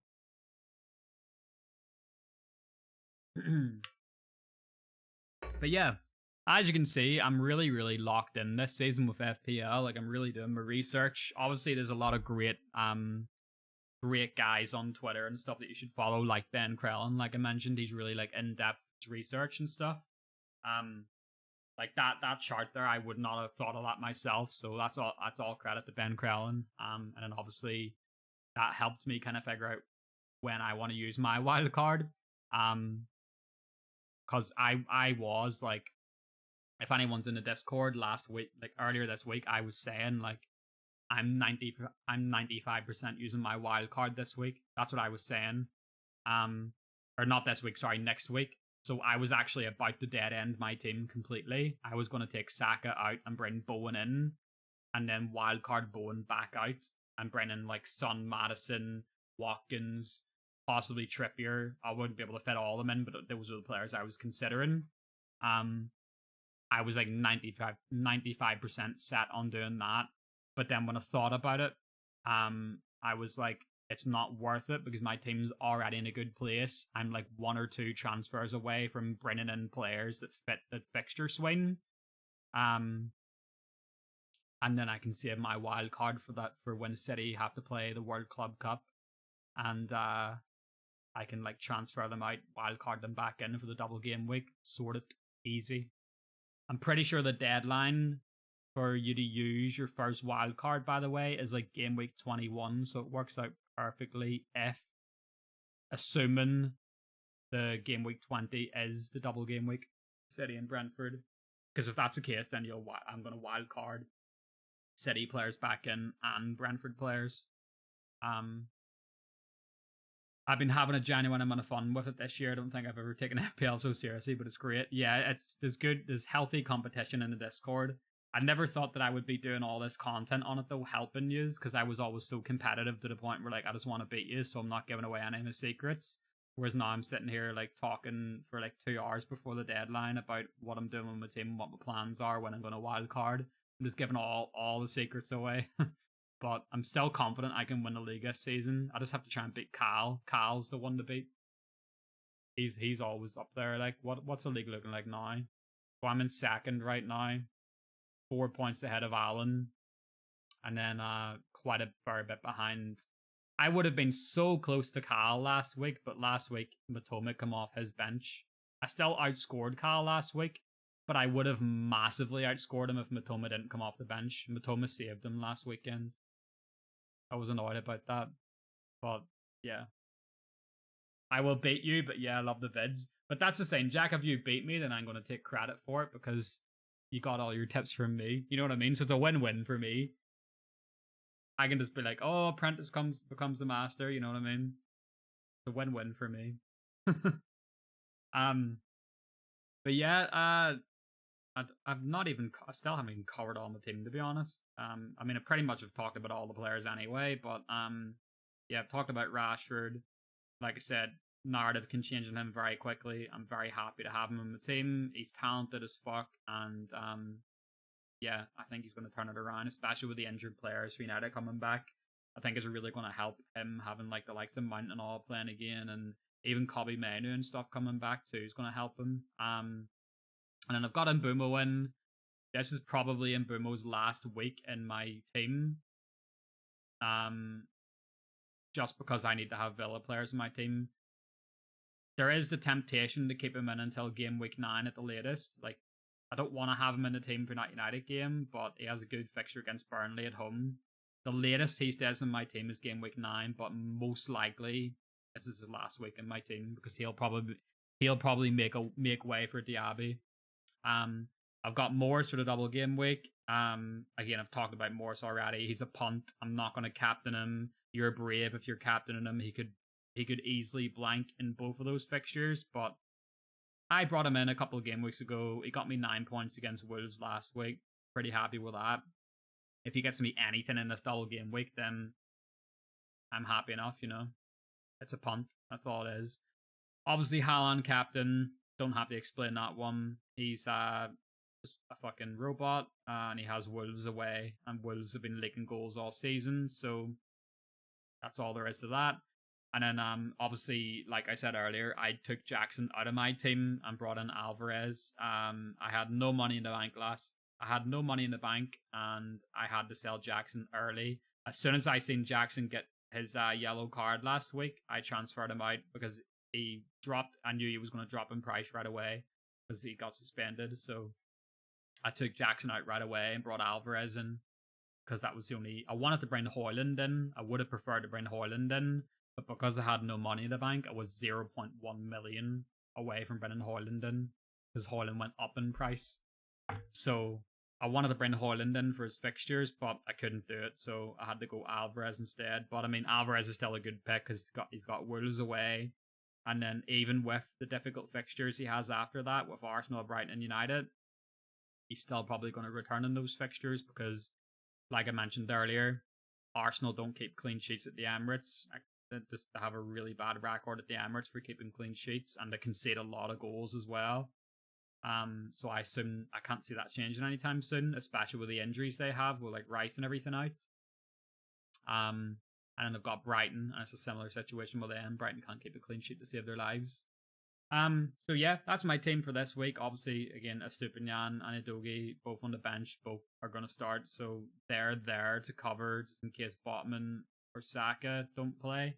But yeah, as you can see, I'm really, really locked in this season with FPL. Like, I'm really doing my research. Obviously, there's a lot of great guys on Twitter and stuff that you should follow, like Ben Crellin, like I mentioned. He's really like in-depth research and stuff. Like that chart there, I would not have thought of that myself. So that's all credit to Ben Crellin. And then obviously that helped me kind of figure out when I want to use my wild card. Because I was like, if anyone's in the Discord last week, like earlier this week, I was saying like, I'm 95% using my wild card this week. That's what I was saying. Or not this week, sorry, next week. So I was actually about to dead end my team completely. I was going to take Saka out and bring Bowen in, and then wild card Bowen back out and bring in like Son, Maddison, Watkins, possibly Trippier. I wouldn't be able to fit all of them in, but those were the players I was considering. I was like 95% set on doing that. But then when I thought about it, I was like, it's not worth it, because my team's already in a good place. I'm like 1 or 2 transfers away from bringing in players that fit the fixture swing. And then I can save my wild card for when City have to play the World Club Cup. And I can like transfer them out, wild card them back in for the double game week. Sorted. Easy. I'm pretty sure the deadline for you to use your first wild card, by the way, is like game week 21. So it works out perfectly if, assuming the game week 20 is the double game week, City and Brentford. Because if that's the case, then I'm going to wild card City players back in and Brentford players. I've been having a genuine amount of fun with it this year. I don't think I've ever taken FPL so seriously, but it's great. Yeah, there's healthy competition in the Discord. I never thought that I would be doing all this content on it though, helping you, because I was always so competitive to the point where like I just want to beat you, so I'm not giving away any of my secrets. Whereas now I'm sitting here like talking for like 2 hours before the deadline about what I'm doing with my team, what my plans are, when I'm going to wild card. I'm just giving all the secrets away. But I'm still confident I can win the league this season. I just have to try and beat Kyle. Kyle's the one to beat. He's always up there. Like what's the league looking like now? Well, I'm in second right now, 4 points ahead of Alan, and then quite a fair bit behind. I would have been so close to Kyle last week, but last week Matoma come off his bench. I still outscored Kyle last week, but I would have massively outscored him if Matoma didn't come off the bench. Matoma saved him last weekend. I was annoyed about that. But yeah. I will beat you, but yeah, I love the vids. But that's the thing, Jack, if you beat me, then I'm gonna take credit for it because you got all your tips from me. You know what I mean? So it's a win-win for me. I can just be like, oh, Apprentice becomes the master, you know what I mean? It's a win-win for me. But yeah, I still haven't even covered all my team, to be honest. I mean, I pretty much have talked about all the players anyway, but yeah, I've talked about Rashford. Like I said, narrative can change on him very quickly. I'm very happy to have him in the team. He's talented as fuck, and yeah, I think he's going to turn it around, especially with the injured players for United coming back. I think it's really going to help him having like the likes of Mount and all playing again, and even Kobe Manu and stuff coming back too is going to help him. And then I've got Mbumo in. This is probably Mbumo's last week in my team. Just because I need to have Villa players in my team. There is the temptation to keep him in until game week 9 at the latest. Like, I don't want to have him in the team for that United game, but he has a good fixture against Burnley at home. The latest he stays in my team is game week 9, but most likely this is his last week in my team because he'll probably make way for Diaby. I've got Morris for the double game week. Again, I've talked about Morris already. He's a punt. I'm not going to captain him. You're brave if you're captaining him. He could easily blank in both of those fixtures, but I brought him in a couple of game weeks ago. He got me 9 points against Wolves last week. Pretty happy with that. If he gets me anything in this double game week, then I'm happy enough, you know. It's a punt. That's all it is. Obviously, Haaland captain. Don't have to explain that one. He's just a fucking robot, and he has Wolves away, and Wolves have been leaking goals all season, so that's all there is to that. And then, obviously, like I said earlier, I took Jackson out of my team and brought in Alvarez. I had no money in the bank and I had to sell Jackson early. As soon as I seen Jackson get his yellow card last week, I transferred him out because he dropped. I knew he was going to drop in price right away because he got suspended. So I took Jackson out right away and brought Alvarez in because that was the only. I wanted to bring Højlund in. I would have preferred to bring Højlund in, but because I had no money in the bank, I was 0.1 million away from bringing Højlund in because Højlund went up in price. So I wanted to bring Højlund in for his fixtures, but I couldn't do it, so I had to go Alvarez instead. But I mean, Alvarez is still a good pick because he's got Wolves away, and then even with the difficult fixtures he has after that with Arsenal, Brighton, and United, he's still probably going to return in those fixtures because, like I mentioned earlier, Arsenal don't keep clean sheets at the Emirates. They have a really bad record at the Emirates for keeping clean sheets, and they concede a lot of goals as well. So I assume I can't see that changing anytime soon, especially with the injuries they have with like Rice and everything out. And then they've got Brighton, and it's a similar situation with them. Brighton can't keep a clean sheet to save their lives. So yeah, that's my team for this week. Obviously, again, Estupiñán and Udogie both on the bench, both are going to start, so they're there to cover just in case Botman or Saka don't play.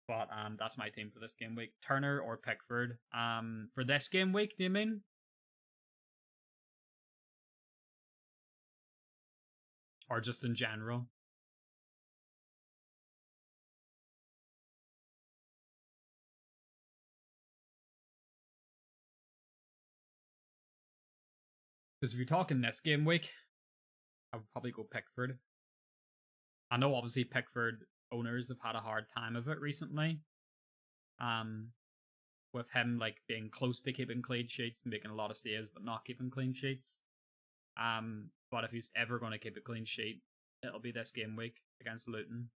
But that's my team for this game week. Turner or Pickford. For this game week, do you mean? or just in general? Because if you're talking this game week, I would probably go Pickford. I know obviously Pickford owners have had a hard time of it recently. With him like being close to keeping clean sheets, making a lot of saves, but not keeping clean sheets. But if he's ever going to keep a clean sheet, it'll be this game week against Luton.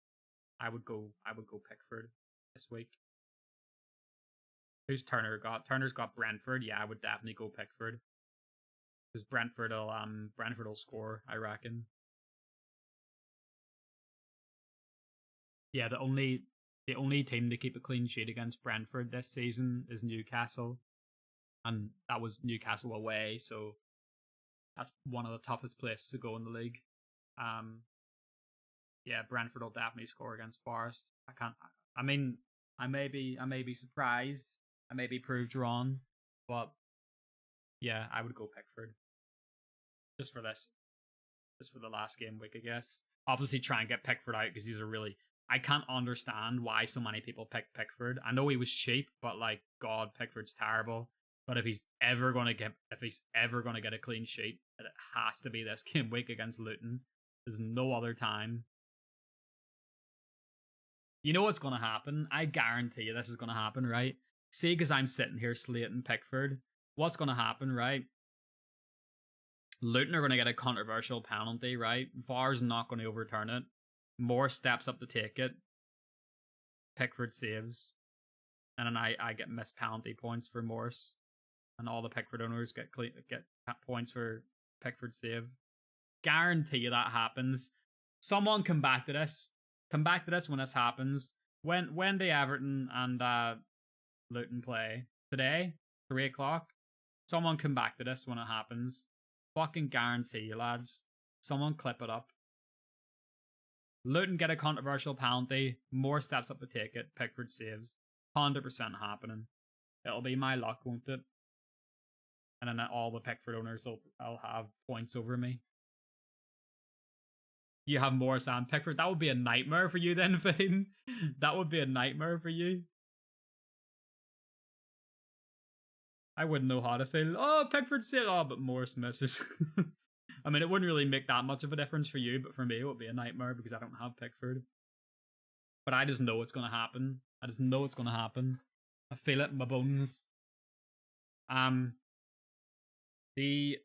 I would go Pickford this week. Who's Turner got? Turner's got Brentford. Yeah, I would definitely go Pickford. Because Brentford will score, I reckon. Yeah, the only team to keep a clean sheet against Brentford this season is Newcastle. And that was Newcastle away, so that's one of the toughest places to go in the league. Yeah, Brentford will definitely score against Forest. I mean, I may be surprised. I may be proved wrong, but yeah, I would go Pickford. Just for the last game week, I guess. Obviously, try and get Pickford out because he's a really. I can't understand why so many people pick Pickford. I know he was cheap, but like, God, Pickford's terrible. But if he's ever gonna get a clean sheet, it has to be this game week against Luton. There's no other time. You know what's gonna happen? I guarantee you this is gonna happen, right? See, because I'm sitting here slating Pickford. What's gonna happen, right? Luton are going to get a controversial penalty, right? VAR's not going to overturn it. Moore steps up to take it. Pickford saves. And then I get missed penalty points for Morse. And all the Pickford owners get points for Pickford save. Guarantee you that happens. Someone come back to this. Come back to this when this happens. When do Everton and Luton play? Today? 3 o'clock? Someone come back to this when it happens. Fucking guarantee you, lads. Someone clip it up. Luton get a controversial penalty. Moore steps up to take it. Pickford saves. 100% happening. It'll be my luck, won't it? And then all the Pickford owners will have points over me. You have Morris and Pickford. That would be a nightmare for you then, Fane. That would be a nightmare for you. I wouldn't know how to feel. Oh, Pickford said, oh, but Morris misses. I mean, it wouldn't really make that much of a difference for you, but for me, it would be a nightmare because I don't have Pickford. But I just know it's going to happen. I just know it's going to happen. I feel it in my bones. The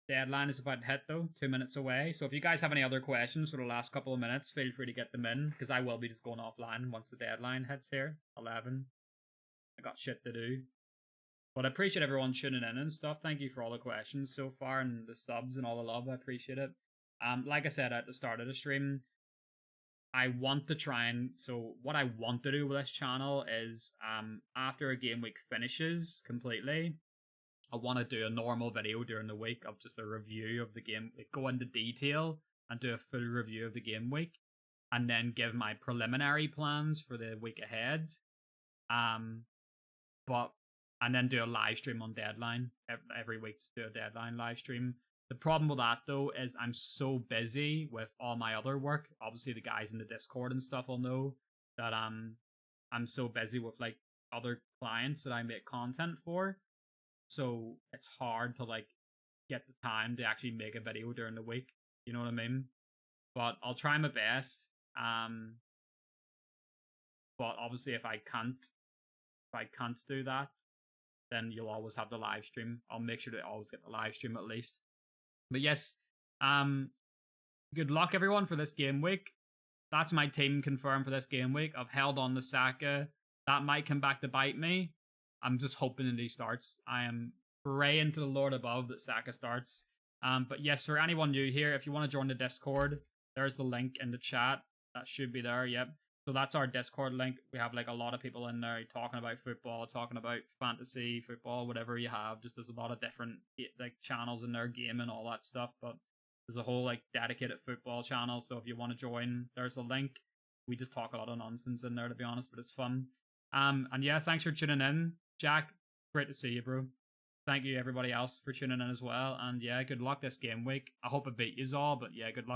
deadline is about to hit, though. 2 minutes away. So if you guys have any other questions for the last couple of minutes, feel free to get them in because I will be just going offline once the deadline hits here. 11. I got shit to do. But I appreciate everyone tuning in and stuff. Thank you for all the questions so far and the subs and all the love. I appreciate it. Like I said at the start of the stream, I want to try and... So what I want to do with this channel is after a game week finishes completely, I want to do a normal video during the week of just a review of the game. Like, go into detail and do a full review of the game week. And then give my preliminary plans for the week ahead. And then do a live stream on deadline every week. Just do a deadline live stream. The problem with that though is I'm so busy with all my other work. Obviously, the guys in the Discord and stuff will know that I'm so busy with like other clients that I make content for. So it's hard to like get the time to actually make a video during the week. You know what I mean? But I'll try my best. But obviously, if I can't do that, then you'll always have the live stream. I'll make sure to always get the live stream at least. But yes, good luck everyone for this game week. That's my team confirmed for this game week. I've held on to Saka. That might come back to bite me. I'm just hoping that he starts. I am praying to the Lord above that Saka starts. But yes, for anyone new here, if you want to join the Discord, there's the link in the chat. That should be there, yep. So that's our Discord link. We have like a lot of people in there talking about football, talking about fantasy football, whatever you have. Just there's a lot of different like channels in there, game and all that stuff. But there's a whole like dedicated football channel. So if you want to join, there's a link. We just talk a lot of nonsense in there, to be honest, but it's fun. And yeah, thanks for tuning in, Jack. Great to see you, bro. Thank you everybody else for tuning in as well. And yeah, good luck this game week. I hope it beat you all, but yeah, good luck.